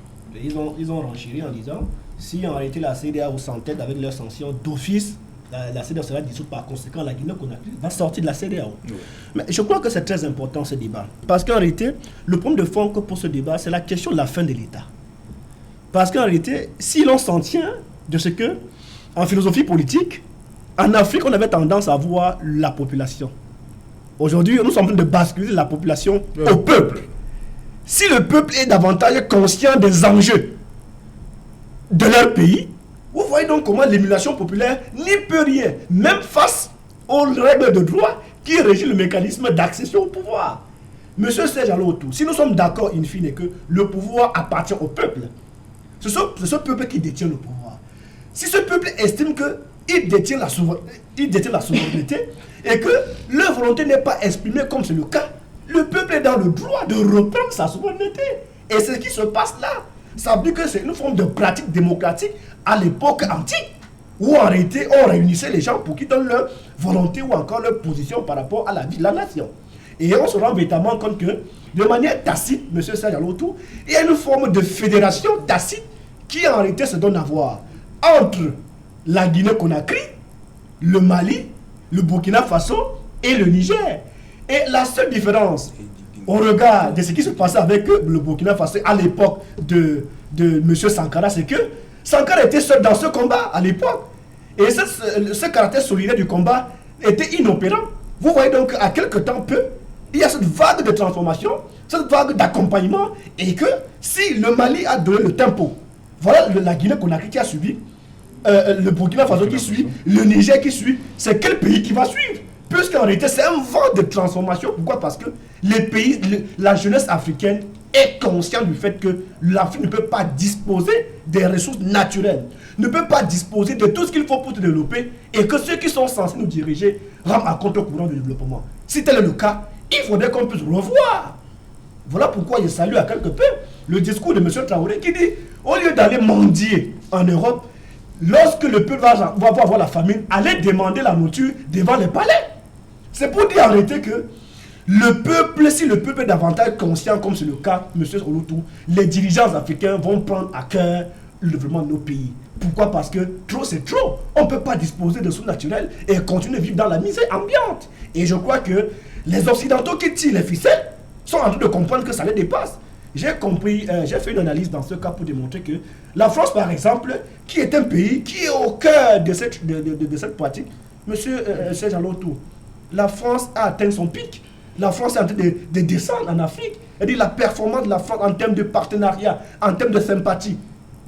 Ils ont renchéri en disant, si en réalité la CEDEAO s'entête avec leurs sanctions d'office, la CEDEAO sera dissoute, par conséquent la Guinée-Conakry va sortir de la CEDEAO. Oui. Mais je crois que c'est très important ce débat. Parce qu'en réalité, le problème de fond pour ce débat, c'est la question de la fin de l'État. Parce qu'en réalité, si l'on s'en tient de ce que, en philosophie politique, en Afrique, on avait tendance à voir la population. Aujourd'hui, nous sommes en train de basculer la population au peuple. Si le peuple est davantage conscient des enjeux de leur pays, vous voyez donc comment l'émulation populaire n'y peut rien, même face aux règles de droit qui régissent le mécanisme d'accession au pouvoir. Monsieur Serge Alotou, si nous sommes d'accord in fine que le pouvoir appartient au peuple, c'est ce peuple qui détient le pouvoir. Si ce peuple estime qu'il détient la souveraineté et que leur volonté n'est pas exprimée comme c'est le cas, le peuple est dans le droit de reprendre sa souveraineté. Et ce qui se passe là, ça veut dire que c'est une forme de pratique démocratique à l'époque antique, où en réalité on réunissait les gens pour qu'ils donnent leur volonté ou encore leur position par rapport à la vie de la nation. Et on se rend véritablement compte que, de manière tacite, M. Serge Alotou, il y a une forme de fédération tacite qui en réalité se donne à voir entre la Guinée-Conakry, le Mali, le Burkina Faso et le Niger. Et la seule différence au regard de ce qui se passait avec le Burkina Faso à l'époque de M. Sankara, c'est que Sankara était seul dans ce combat à l'époque. Et ce caractère solidaire du combat était inopérant. Vous voyez donc à quelque temps peu, il y a cette vague de transformation, cette vague d'accompagnement, et que si le Mali a donné le tempo, voilà la Guinée-Conakry qui a suivi, le Burkina Faso qui suit, le Niger qui suit, c'est quel pays qui va suivre? Puisqu'en réalité, c'est un vent de transformation. Pourquoi? Parce que les pays, la jeunesse africaine est consciente du fait que l'Afrique ne peut pas disposer des ressources naturelles, ne peut pas disposer de tout ce qu'il faut pour se développer, et que ceux qui sont censés nous diriger rentrent à contre-courant du développement. Si tel est le cas, il faudrait qu'on puisse revoir. Voilà pourquoi je salue à quelque peu le discours de M. Traoré qui dit, au lieu d'aller mendier en Europe, lorsque le peuple va avoir la famine, allez demander la nourriture devant les palais. C'est pour dire en réalité que le peuple, si le peuple est davantage conscient, comme c'est le cas, M. Olotou, les dirigeants africains vont prendre à cœur le développement de nos pays. Pourquoi? Parce que trop c'est trop. On ne peut pas disposer de ressources naturelles et continuer à vivre dans la misère ambiante. Et je crois que les Occidentaux qui tirent les ficelles sont en train de comprendre que ça les dépasse. J'ai fait une analyse dans ce cas pour démontrer que la France, par exemple, qui est un pays qui est au cœur de cette pratique, monsieur Serge Alotou, la France a atteint son pic. La France est en train de descendre en Afrique. C'est-à-dire la performance de la France en termes de partenariat, en termes de sympathie,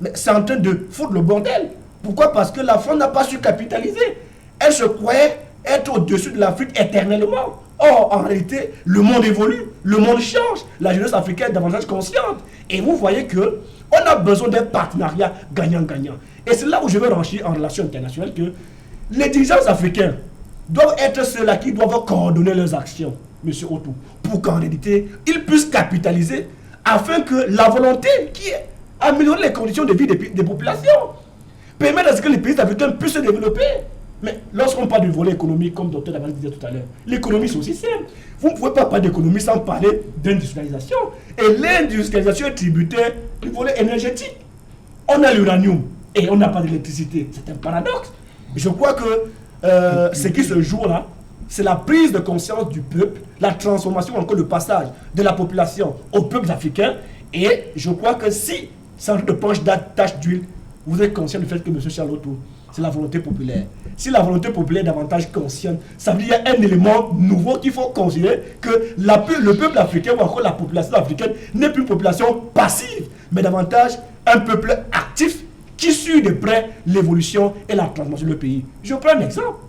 mais c'est en train de foutre le bordel. Pourquoi? Parce que la France n'a pas su capitaliser. Elle se croyait être au-dessus de l'Afrique éternellement. Or, en réalité, le monde évolue, le monde change, la jeunesse africaine est davantage consciente. Et vous voyez que on a besoin d'un partenariat gagnant-gagnant. Et c'est là où je veux ranger en relations internationales que les dirigeants africains doivent être ceux-là qui doivent coordonner leurs actions, M. Otou, pour qu'en réalité, ils puissent capitaliser afin que la volonté qui est améliorer les conditions de vie des populations, permettre à ce que les pays africains puissent se développer. Mais lorsqu'on parle du volet économique, comme Dr Daval disait tout à l'heure, l'économie c'est aussi simple. Vous ne pouvez pas parler d'économie sans parler d'industrialisation. Et l'industrialisation est tributaire du volet énergétique. On a l'uranium et on n'a pas d'électricité. C'est un paradoxe. Je crois que ce qui se joue là, c'est la prise de conscience du peuple, la transformation, encore le passage de la population aux peuples africains. Et je crois que si, sans de planche d'attache d'huile, vous êtes conscient du fait que M. Charlotou, c'est la volonté populaire. Si la volonté populaire est davantage consciente, ça veut dire qu'il y a un élément nouveau qu'il faut considérer, que le peuple africain ou encore la population africaine n'est plus une population passive, mais davantage un peuple actif qui suit de près l'évolution et la transformation du pays. Je prends un exemple.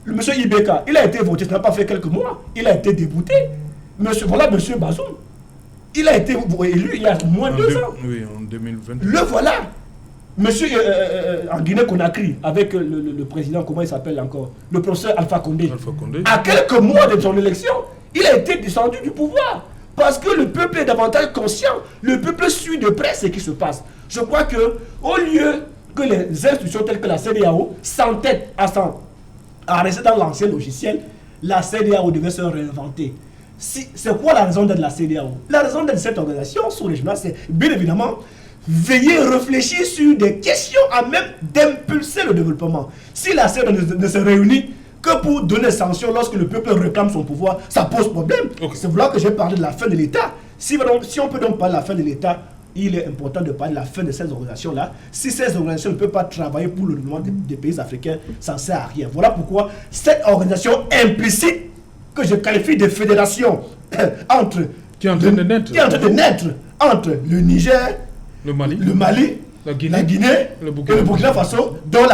Le monsieur Ibeka, il a été voté, ça n'a pas fait quelques mois, il a été débouté. Voilà monsieur Bazoum. Il a été élu il y a moins de 2 ans. Oui, en 2020. Le voilà. Monsieur en Guinée-Conakry, avec le président, comment il s'appelle encore, le professeur Alpha Condé. À quelques mois de son élection, il a été descendu du pouvoir. Parce que le peuple est davantage conscient. Le peuple suit de près ce qui se passe. Je crois que au lieu que les institutions telles que la CEDEAO s'entêtent à rester dans l'ancien logiciel, la CEDEAO devait se réinventer. C'est quoi la raison d'être de la CEDEAO? La raison d'être de cette organisation sous-régionale, c'est bien évidemment veiller, réfléchir sur des questions à même d'impulser le développement. Si la CEDEAO ne se réunit que pour donner sanction lorsque le peuple réclame son pouvoir, ça pose problème. Okay. C'est voilà que j'ai parlé de la fin de l'État. Si on peut donc parler de la fin de l'État, il est important de parler de la fin de ces organisations-là. Si ces organisations ne peuvent pas travailler pour le développement des pays africains, ça ne sert à rien. Voilà pourquoi cette organisation implicite, que je qualifie de fédération qui est en train de naître entre le Niger, le Mali, la Guinée et le Burkina Faso, dont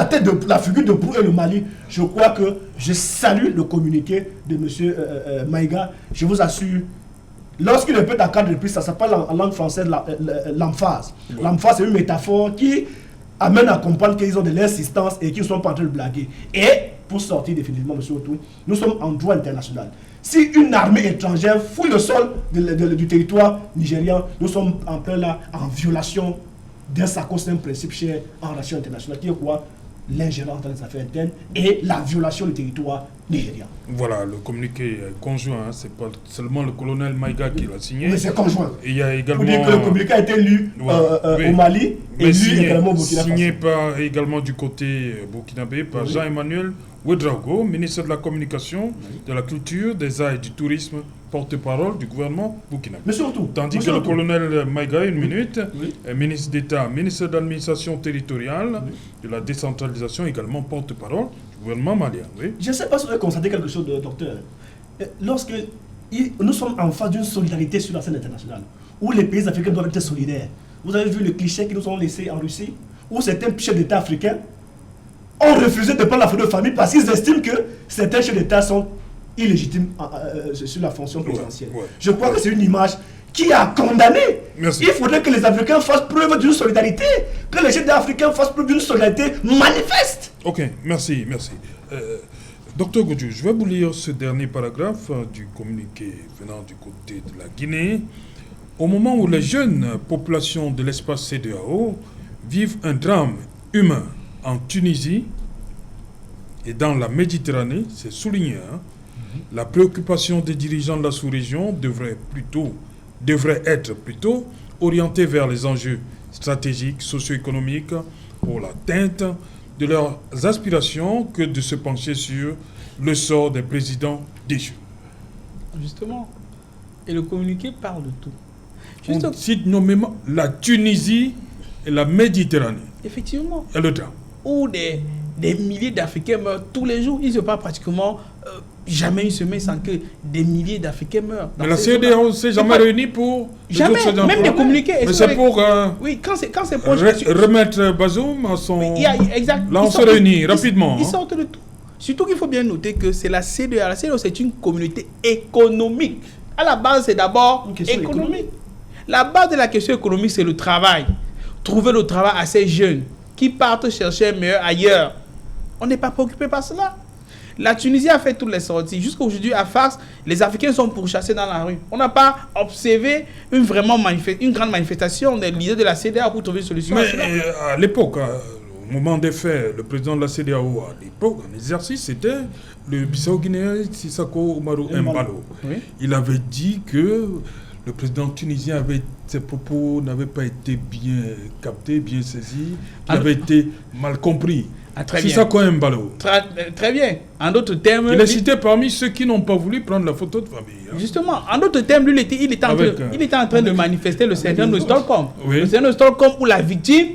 la figure de proue est le Mali. Je crois que je salue le communiqué de M. Maïga. Je vous assure, lorsqu'il est peut en cadre de plus, ça s'appelle en langue française l'emphase. L'emphase, c'est une métaphore qui amène à comprendre qu'ils ont de l'insistance et qu'ils ne sont pas en train de blaguer. Et pour sortir définitivement, M. Otou, nous sommes en droit international. Si une armée étrangère fouille le sol du territoire nigérian, nous sommes en plein là, en violation d'un sacro-saint principe cher en relation internationale, qui est quoi? L'ingérence dans les affaires internes et la violation du territoire nigérien. Voilà, le communiqué conjoint, hein, c'est pas seulement le colonel Maïga qui l'a signé. Mais c'est conjoint. Et il y a également... Pour dire que le communiqué a été lu au Mali et lu également au Burkina Faso. Signé par, également du côté burkinabé par Jean-Emmanuel Ouedraogo, ministre de la Communication, de la Culture, des Arts et du Tourisme, porte-parole du gouvernement burkinabé. Tandis que le colonel Maïga, ministre d'État, ministre de l'administration territoriale, de la décentralisation, également porte-parole du gouvernement malien. Oui. Je ne sais pas si vous avez constaté quelque chose, docteur. Lorsque nous sommes en face d'une solidarité sur la scène internationale, où les pays africains doivent être solidaires. Vous avez vu le cliché qu'ils nous ont laissé en Russie, où certains chefs d'État africains ont refusé de prendre la photo de famille parce qu'ils estiment que certains chefs d'État sont illégitimes sur la fonction présidentielle. Je crois que c'est une image qui a condamné. Merci. Il faudrait que les Africains fassent preuve d'une solidarité, que les chefs d'Africains fassent preuve d'une solidarité manifeste. Ok, merci. Docteur Godjou, je vais vous lire ce dernier paragraphe du communiqué venant du côté de la Guinée. Au moment où les jeunes populations de l'espace CEDEAO vivent un drame humain en Tunisie et dans la Méditerranée, c'est souligné, la préoccupation des dirigeants de la sous-région devrait être plutôt orientée vers les enjeux stratégiques, socio-économiques pour l'atteinte de leurs aspirations que de se pencher sur le sort des présidents déchus. Justement. Et le communiqué parle de tout. On cite nommément la Tunisie et la Méditerranée. Effectivement. Et le drame. Où des milliers d'Africains meurent tous les jours. Il ne se passe pratiquement jamais une semaine sans que des milliers d'Africains meurent. Mais la CEDEAO ne s'est jamais réunie pour... Jamais, même des communiqués. Mais c'est pour... oui, quand c'est pour... remettre Bazoum à son... exact. Là, on se réunit rapidement. Ils sortent de tout. Surtout qu'il faut bien noter que c'est la CEDEAO. La CEDEAO, c'est une communauté économique. À la base, c'est d'abord économique. La base de la question économique, c'est le travail. Trouver le travail à ces jeunes qui partent chercher un meilleur ailleurs. On n'est pas préoccupé par cela. La Tunisie a fait toutes les sorties. Jusqu'à aujourd'hui, à Fars, les Africains sont pourchassés dans la rue. On n'a pas observé une grande manifestation des leaders de la CEDEAO pour trouver une solution. Mais à l'époque, au moment des faits, le président de la CEDEAO, à l'époque, en exercice, c'était le Bissau-Guinéen Sissako Oumarou Embalo. Oui. Il avait dit que le président tunisien ses propos n'avaient pas été bien captés, bien saisis, qui avaient été mal compris. C'est ça quoi un ballot. Très bien. En d'autres termes... Il est cité parmi ceux qui n'ont pas voulu prendre la photo de famille. Justement, en d'autres termes, lui, il était en train de manifester le syndrome de Stockholm. Oui. Le syndrome de Stockholm où la victime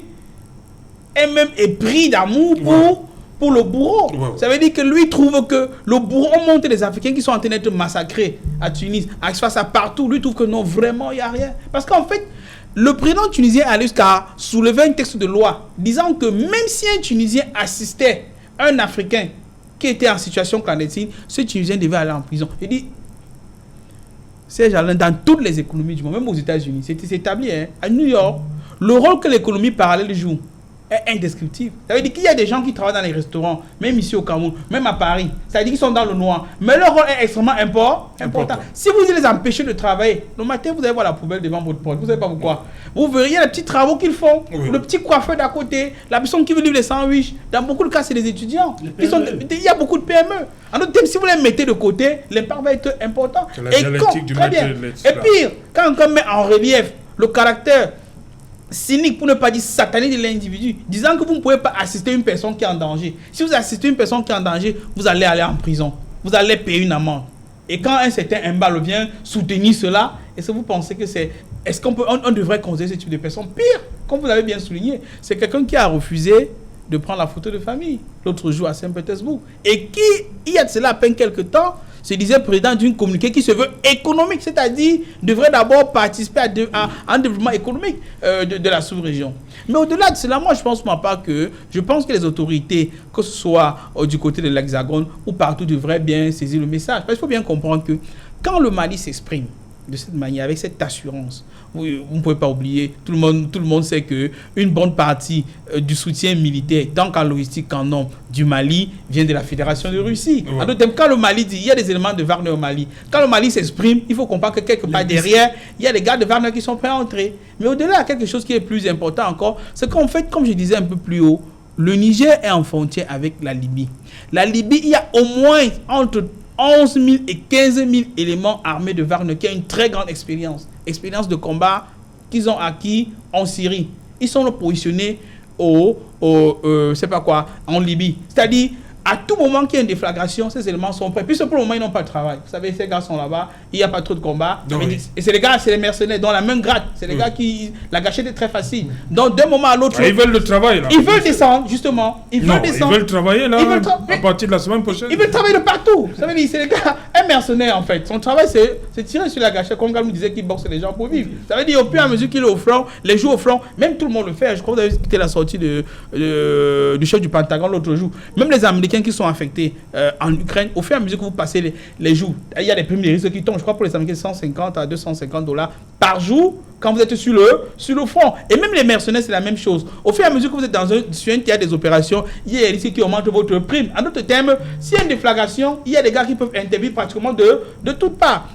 elle-même est prise d'amour pour le bourreau. Ça veut dire que lui trouve que le bourreau monte les Africains qui sont en train d'être massacrés à Tunis, à Sfax, partout. Lui trouve que non, vraiment, il n'y a rien. Parce qu'en fait, le président tunisien allait jusqu'à soulever un texte de loi disant que même si un Tunisien assistait un Africain qui était en situation clandestine, ce Tunisien devait aller en prison. Il dit, Serge Alain, dans toutes les économies du monde, même aux États-Unis, c'est établi, hein, à New York, le rôle que l'économie parallèle joue est indescriptible. Ça veut dire qu'il y a des gens qui travaillent dans les restaurants, même ici au Cameroun, même à Paris. Ça veut dire qu'ils sont dans le noir. Mais leur rôle est extrêmement important. Si vous les empêchez de travailler, le matin, vous allez voir la poubelle devant votre porte. Vous ne savez pas pourquoi. Vous verriez les petits travaux qu'ils font. Oui. Le petit coiffeur d'à côté, la personne qui veut livrer les sandwichs. Dans beaucoup de cas, c'est des étudiants. Il y a beaucoup de PME. En d'autres termes, si vous les mettez de côté, l'impact va être important. Très bien. Et pire, quand on met en relief le caractère cynique, pour ne pas dire satanique de l'individu, disant que vous ne pouvez pas assister une personne qui est en danger. Si vous assistez une personne qui est en danger, vous allez aller en prison. Vous allez payer une amende. Et quand un certain Mbalo vient soutenir cela, est-ce que vous pensez que c'est... Est-ce qu'on devrait considérer ce type de personne? Pire, comme vous l'avez bien souligné, c'est quelqu'un qui a refusé de prendre la photo de famille l'autre jour à Saint-Pétersbourg. Et qui, il y a de cela à peine quelques temps, se disait président d'une communauté qui se veut économique, c'est-à-dire devrait d'abord participer à un développement économique de la sous-région. Mais au-delà de cela, moi je pense que les autorités, que ce soit du côté de l'Hexagone ou partout, devraient bien saisir le message. Parce qu'il faut bien comprendre que quand le Mali s'exprime de cette manière, avec cette assurance, vous ne pouvez pas oublier, tout le monde sait qu'une bonne partie du soutien militaire, tant qu'en logistique qu'en nombre, du Mali vient de la Fédération de Russie. Ouais. En d'autres termes, quand le Mali dit, il y a des éléments de Wagner au Mali, quand le Mali s'exprime, il faut comprendre que quelque part derrière, il y a des gars de Wagner qui sont prêts à entrer. Mais au-delà, quelque chose qui est plus important encore, c'est qu'en fait, comme je disais un peu plus haut, le Niger est en frontière avec la Libye. La Libye, il y a au moins entre 11 000 et 15 000 éléments armés de Wagner qui a une très grande expérience de combat qu'ils ont acquis en Syrie. Ils sont positionnés en Libye. C'est-à-dire, à tout moment qu'il y a une déflagration, ces éléments sont prêts. Puisque pour le moment, ils n'ont pas de travail. Vous savez, ces gars sont là-bas, il n'y a pas trop de combat. Et c'est les gars, c'est les mercenaires, dans la même grade. C'est les gars qui... La gâchette est très facile. Donc, d'un moment à l'autre... Ils veulent le travail, là. Ils veulent descendre, justement. Ils veulent travailler, là, à partir de la semaine prochaine. Ils veulent travailler de partout. Vous savez, c'est les gars... Un mercenaire, en fait. Son travail, c'est tirer sur la gâchette. Comme nous disait qu'il boxe les gens pour vivre. Ça veut dire, au fur et à mesure qu'il est au front, les jours au front, même tout le monde le fait. Je crois que vous avez écouté la sortie du chef du Pentagone l'autre jour. Même les Américains qui sont affectés en Ukraine, au fur et à mesure que vous passez les jours, il y a des primes de risque qui tombent, je crois pour les Américains, 150 à 250 $ par jour quand vous êtes sur le front. Et même les mercenaires, c'est la même chose. Au fur et à mesure que vous êtes sur un théâtre des opérations, il y a des risques qui augmentent votre prime. En d'autres termes, s'il y a une déflagration, il y a des gars qui peuvent intervenir pratiquement de toutes parts.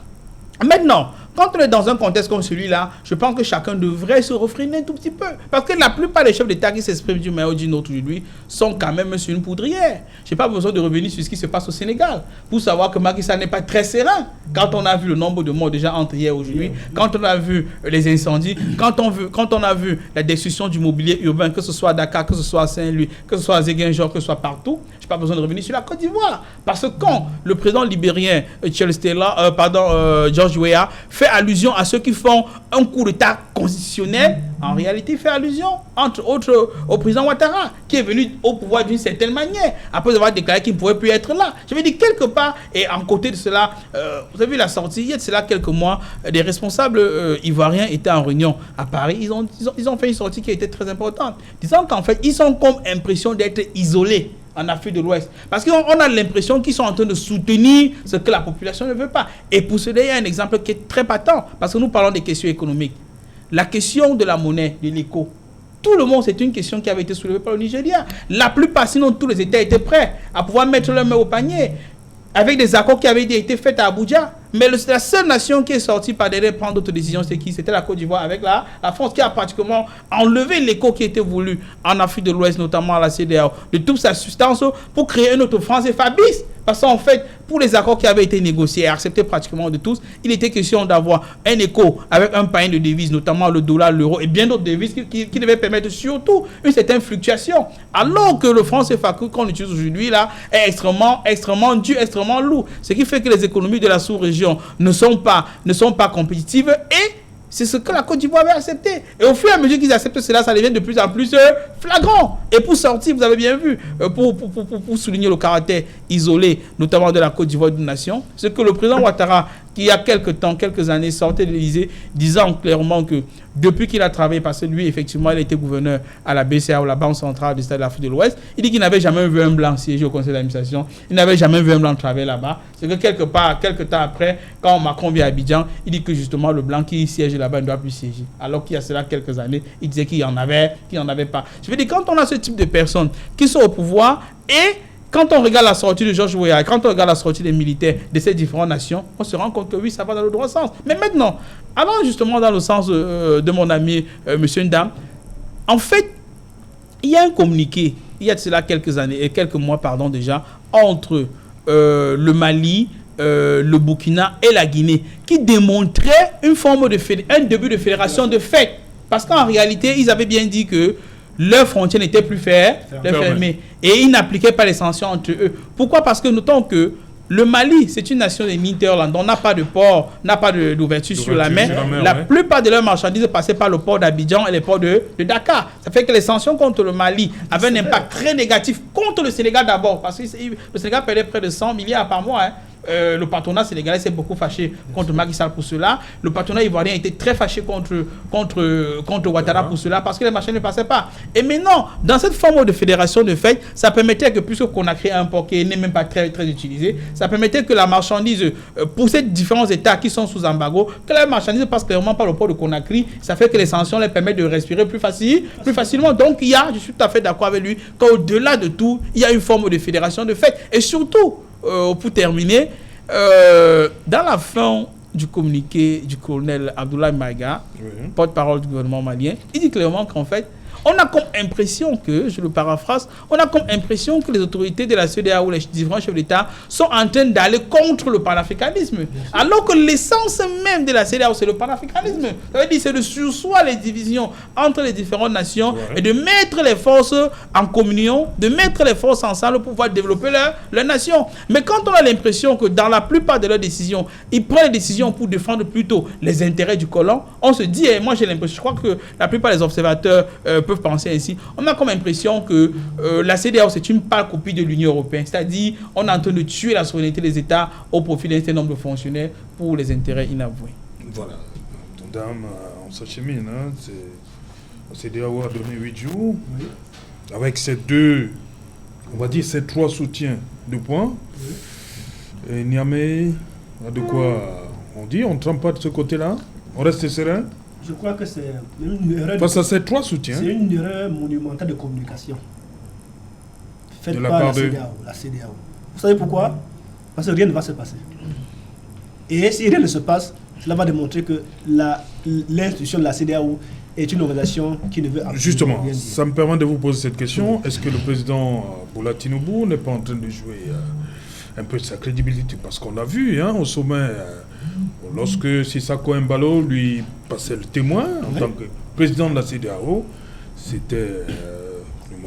Maintenant, quand on est dans un contexte comme celui-là, je pense que chacun devrait se refréner un tout petit peu. Parce que la plupart des chefs d'État qui s'expriment d'une manière ou d'une autre aujourd'hui sont quand même sur une poudrière. Je n'ai pas besoin de revenir sur ce qui se passe au Sénégal pour savoir que Macky Sall n'est pas très serein. Quand on a vu le nombre de morts déjà entre hier et aujourd'hui, quand on a vu les incendies, quand on a vu la destruction du mobilier urbain, que ce soit à Dakar, que ce soit à Saint-Louis, que ce soit à Ziguinchor, que ce soit partout, je n'ai pas besoin de revenir sur la Côte d'Ivoire. Parce que quand le président libérien George Weah fait allusion à ceux qui font un coup d'État constitutionnel, en réalité, il fait allusion, entre autres, au président Ouattara, qui est venu au pouvoir d'une certaine manière, après avoir déclaré qu'il ne pouvait plus être là. Je veux dire, quelque part, et en côté de cela, vous avez vu la sortie, il y a de cela quelques mois, des responsables ivoiriens étaient en réunion à Paris. Ils ont fait une sortie qui a été très importante, disant qu'en fait, ils ont comme impression d'être isolés en Afrique de l'Ouest. Parce qu'on a l'impression qu'ils sont en train de soutenir ce que la population ne veut pas. Et pour cela, il y a un exemple qui est très patent. Parce que nous parlons des questions économiques. La question de la monnaie, de l'éco. Tout le monde, c'est une question qui avait été soulevée par le Nigeria. La plupart, sinon tous les États étaient prêts à pouvoir mettre leur main au panier. Avec des accords qui avaient été faits à Abuja. Mais la seule nation qui est sortie par derrière prendre d'autres décisions, c'est qui? C'était la Côte d'Ivoire avec la France qui a pratiquement enlevé l'écho qui était voulu en Afrique de l'Ouest, notamment à la CEDEAO, de toute sa substance pour créer une autre France et Fabrice. Parce qu'en fait, pour les accords qui avaient été négociés et acceptés pratiquement de tous, il était question d'avoir un écho avec un panier de devises, notamment le dollar, l'euro et bien d'autres devises qui devaient permettre surtout une certaine fluctuation. Alors que le franc CFA qu'on utilise aujourd'hui là est extrêmement dur, extrêmement lourd. Ce qui fait que les économies de la sous-région ne sont pas compétitives et c'est ce que la Côte d'Ivoire avait accepté. Et au fur et à mesure qu'ils acceptent cela, ça devient de plus en plus flagrant. Et pour sortir, vous avez bien vu, pour souligner le caractère isolé, notamment de la Côte d'Ivoire d'une nation, c'est que le président Ouattara, qui, il y a quelques années, sortait de l'Élysée, disant clairement que depuis qu'il a travaillé, parce que lui, effectivement, il était gouverneur à la BCAO, la Banque centrale du Stade de l'Afrique de l'Ouest, il dit qu'il n'avait jamais vu un blanc siéger au conseil d'administration, il n'avait jamais vu un blanc travailler là-bas. C'est que quelque temps après, quand Macron vient à Abidjan, il dit que justement le blanc qui siège là-bas ne doit plus siéger. Alors qu'il y a cela quelques années, il disait qu'il y en avait pas. Je veux dire, quand on a ce type de personnes qui sont au pouvoir et quand on regarde la sortie de Georges Weah, quand on regarde la sortie des militaires de ces différentes nations, on se rend compte que oui, ça va dans le droit sens. Mais maintenant, allons justement dans le sens de mon ami Monsieur Ndam. En fait, il y a un communiqué, il y a de cela quelques mois déjà, entre le Mali, le Burkina et la Guinée, qui démontrait un début de fédération de fait. Parce qu'en réalité, ils avaient bien dit que leurs frontières n'étaient plus fermées. Et ils n'appliquaient pas les sanctions entre eux. Pourquoi? Parce que notons que le Mali, c'est une nation des hinterlands. On n'a pas de port, n'a pas d'ouverture sur la mer. La plupart de leurs marchandises passaient par le port d'Abidjan et le port de Dakar. Ça fait que les sanctions contre le Mali avaient un impact très négatif contre le Sénégal d'abord. Parce que le Sénégal perdait près de 100 milliards par mois. Le patronat sénégalais s'est beaucoup fâché contre Macky Sall pour cela. Le patronat ivoirien était très fâché contre Ouattara pour cela parce que les marchés ne passaient pas. Et maintenant, dans cette forme de fédération de fait, ça permettait que, puisque qu'on a créé un port qui n'est même pas très, très utilisé, ça permettait que la marchandise, pour ces différents États qui sont sous embargo, que la marchandise passe clairement par le port de Conakry. Ça fait que les sanctions les permettent de respirer plus facilement. Donc, je suis tout à fait d'accord avec lui, qu'au-delà de tout, il y a une forme de fédération de fait. Et surtout, pour terminer, dans la fin du communiqué du colonel Abdoulaye Maïga, porte-parole du gouvernement malien, il dit clairement qu'en fait, on a comme impression que, je le paraphrase, les autorités de la CEDEAO ou les différents chefs d'État sont en train d'aller contre le panafricanisme. Alors que l'essence même de la CEDEAO, c'est le panafricanisme. Ça veut dire c'est de sursoir les divisions entre les différentes nations et de mettre les forces en communion, de mettre les forces ensemble pour pouvoir développer leur nation. Mais quand on a l'impression que dans la plupart de leurs décisions, ils prennent des décisions pour défendre plutôt les intérêts du colon, on se dit, et moi j'ai l'impression, je crois que la plupart des observateurs peuvent penser ainsi, on a comme impression que la CEDEAO c'est une pâle copie de l'Union européenne, c'est-à-dire on est en train de tuer la souveraineté des États au profit d'un certain nombre de fonctionnaires pour les intérêts inavoués. Voilà, Dame, on s'achemine, la CEDEAO a donné 8 jours, avec ces trois soutiens de points, et Niamey a de quoi on dit, on ne trempe pas de ce côté-là, on reste serein. Je crois que c'est une erreur. Face à ces trois soutiens. C'est une erreur monumentale de communication. Faites pas la CEDEAO. Vous savez pourquoi? Parce que rien ne va se passer. Et si rien ne se passe, cela va démontrer que l'institution de la CEDEAO est une organisation qui ne veut absolument Justement, rien dire. Ça me permet de vous poser cette question. Est-ce que le président Bola Tinubu n'est pas en train de jouer un peu de sa crédibilité? Parce qu'on a vu au sommet, lorsque Sissako Embalo lui passait le témoin en tant que président de la CEDEAO, c'était le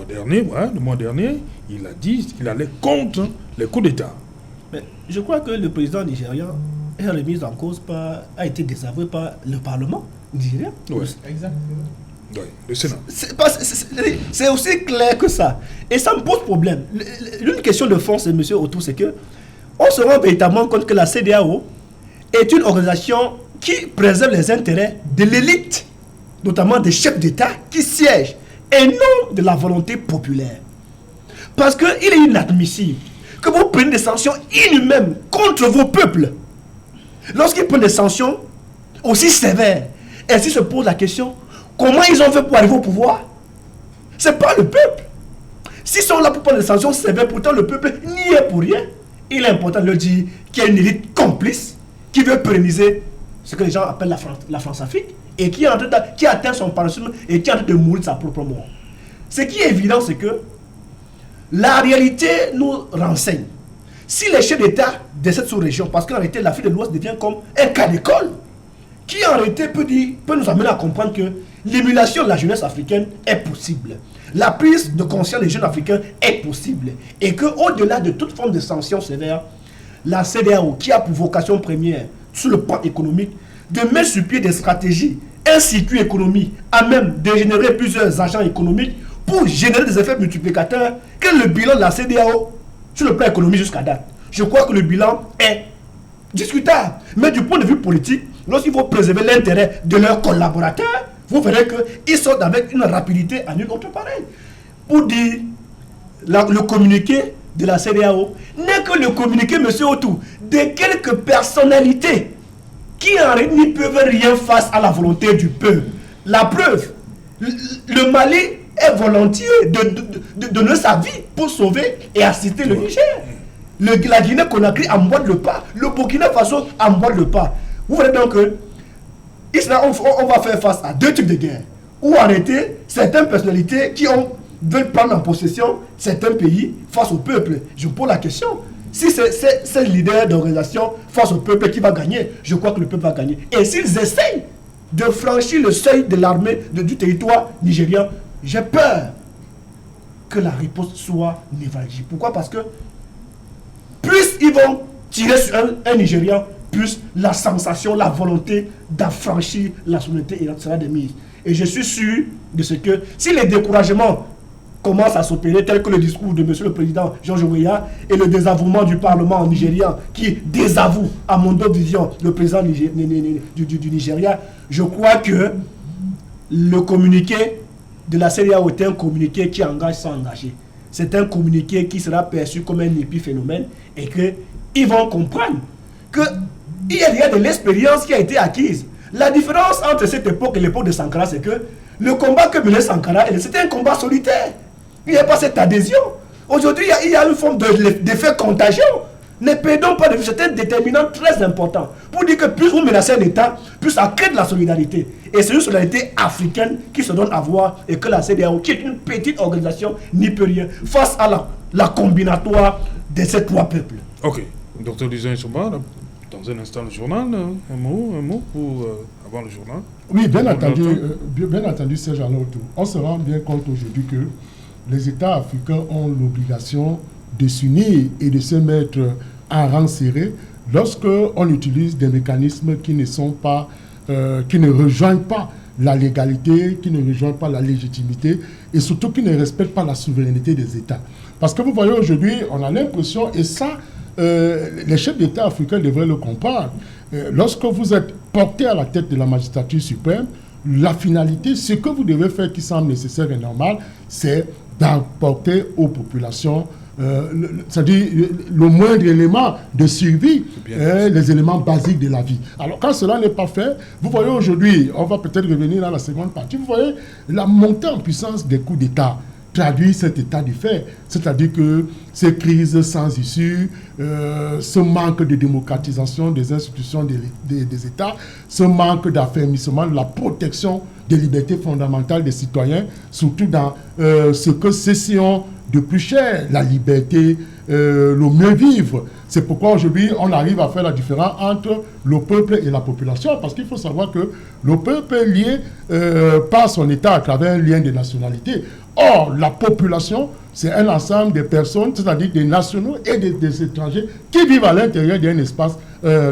mois dernier, il a dit qu'il allait contre les coups d'État. Mais je crois que le président nigérian est remis en cause a été désavoué par le Parlement nigérien. Oui. Exactement. Oui, le Sénat. C'est aussi clair que ça. Et ça me pose problème. L'une question de fond, monsieur Autour, c'est que on se rend véritablement compte que la CEDEAO est une organisation qui préserve les intérêts de l'élite, notamment des chefs d'État qui siègent, et non de la volonté populaire. Parce qu'il est inadmissible que vous preniez des sanctions inhumaines contre vos peuples. Lorsqu'ils prennent des sanctions aussi sévères, ainsi se pose la question, comment ils ont fait pour arriver au pouvoir? C'est pas le peuple. S'ils sont là pour prendre des sanctions sévères, pourtant le peuple n'y est pour rien. Il est important de leur dire qu'il y a une élite complice qui veut pérenniser ce que les gens appellent la France-Afrique et qui atteint son paroxysme et qui est en train de mourir de sa propre mort. Ce qui est évident, c'est que la réalité nous renseigne. Si les chefs d'État de cette sous-région, parce qu'en réalité l'Afrique de l'Ouest devient comme un cas d'école, qui en réalité peut nous amener à comprendre que l'émulation de la jeunesse africaine est possible. La prise de conscience des jeunes africains est possible. Et qu'au-delà de toute forme de sanctions sévères, la CEDEAO, qui a pour vocation première, sur le plan économique, de mettre sur pied des stratégies, un circuit économique, à même de générer plusieurs agents économiques pour générer des effets multiplicateurs, quel est le bilan de la CEDEAO sur le plan économique jusqu'à date? Je crois que le bilan est discutable. Mais du point de vue politique, lorsqu'il faut préserver l'intérêt de leurs collaborateurs, vous verrez qu'ils sortent avec une rapidité à nulle autre pareil. Pour dire, le communiqué de la CEDEAO n'est que le communiqué, monsieur Otou, de quelques personnalités qui en réalité n'y peuvent rien face à la volonté du peuple. La preuve, le Mali est volontiers de donner sa vie pour sauver et assister le Niger. La Guinée-Conakry emboîte le pas, le Burkina Faso emboîte le pas. Vous voyez donc que on va faire face à deux types de guerres. Ou arrêter certaines personnalités qui veulent prendre en possession certains pays face au peuple. Je vous pose la question. Si c'est le leader d'organisation face au peuple qui va gagner, je crois que le peuple va gagner. Et s'ils essayent de franchir le seuil de l'armée du territoire nigérien, j'ai peur que la réponse soit névralgique. Pourquoi? Parce que plus ils vont tirer sur un Nigérian, plus la sensation, la volonté d'affranchir la souveraineté sera démise. Et je suis sûr de ce que si les découragements commencent à s'opérer, tel que le discours de M. le Président Georges Weah et le désavouement du Parlement nigérien qui désavoue à Mondo Vision le président du Nigeria, je crois que le communiqué de la CEDEAO est un communiqué qui engage sans engager. C'est un communiqué qui sera perçu comme un épiphénomène et qu'ils vont comprendre qu'il y a de l'expérience qui a été acquise. La différence entre cette époque et l'époque de Sankara, c'est que le combat que menait Sankara, c'était un combat solitaire. Il n'y a pas cette adhésion. Aujourd'hui, il y a une forme d'effet contagion. Ne perdons pas de vue, c'est un déterminant très important. Pour dire que plus vous menacez un État, plus ça crée de la solidarité. Et c'est une solidarité africaine qui se donne à voir et que la CEDEAO, qui est une petite organisation, n'y peut rien face à la combinatoire de ces trois peuples. Ok. Docteur Luzoy Somba, dans un instant le journal, un mot pour avoir le journal. Oui, bien entendu, Serge Arnautou. On se rend bien compte aujourd'hui que les États africains ont l'obligation de s'unir et de se mettre en rang serré lorsqu'on utilise des mécanismes qui ne sont pas, qui ne rejoignent pas la légalité, qui ne rejoignent pas la légitimité et surtout qui ne respectent pas la souveraineté des États. Parce que vous voyez aujourd'hui, on a l'impression, et ça, les chefs d'État africains devraient le comprendre, lorsque vous êtes porté à la tête de la magistrature suprême, la finalité, ce que vous devez faire qui semble nécessaire et normal, c'est d'apporter aux populations c'est-à-dire le moindre élément de survie, les éléments basiques de la vie. Alors quand cela n'est pas fait, vous voyez aujourd'hui, on va peut-être revenir dans la seconde partie, vous voyez la montée en puissance des coups d'État traduit cet état du fait, c'est-à-dire que ces crises sans issue, ce manque de démocratisation des institutions des États, ce manque d'affermissement de la protection des libertés fondamentales des citoyens, surtout dans ce que cession de plus cher, la liberté, le mieux vivre. C'est pourquoi aujourd'hui, on arrive à faire la différence entre le peuple et la population, parce qu'il faut savoir que le peuple est lié par son État à travers un lien de nationalité. Or, la population, c'est un ensemble de personnes, c'est-à-dire des nationaux et des étrangers qui vivent à l'intérieur d'un espace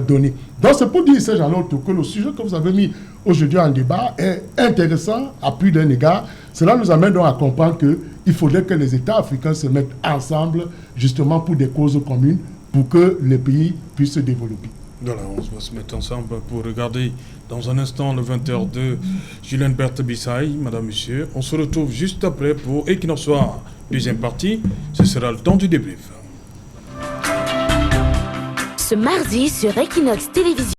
donné. Donc, c'est pour dire, ces gens-là, que le sujet que vous avez mis aujourd'hui en débat est intéressant à plus d'un égard. Cela nous amène donc à comprendre qu'il faudrait que les États africains se mettent ensemble, justement pour des causes communes, pour que les pays puissent se développer. Voilà, on va se mettre ensemble pour regarder dans un instant le 20h de Julien Berthe Bissaï, madame, monsieur. On se retrouve juste après pour Equinox Soir, deuxième partie. Ce sera le temps du débrief. Ce mardi sur Equinox Télévision.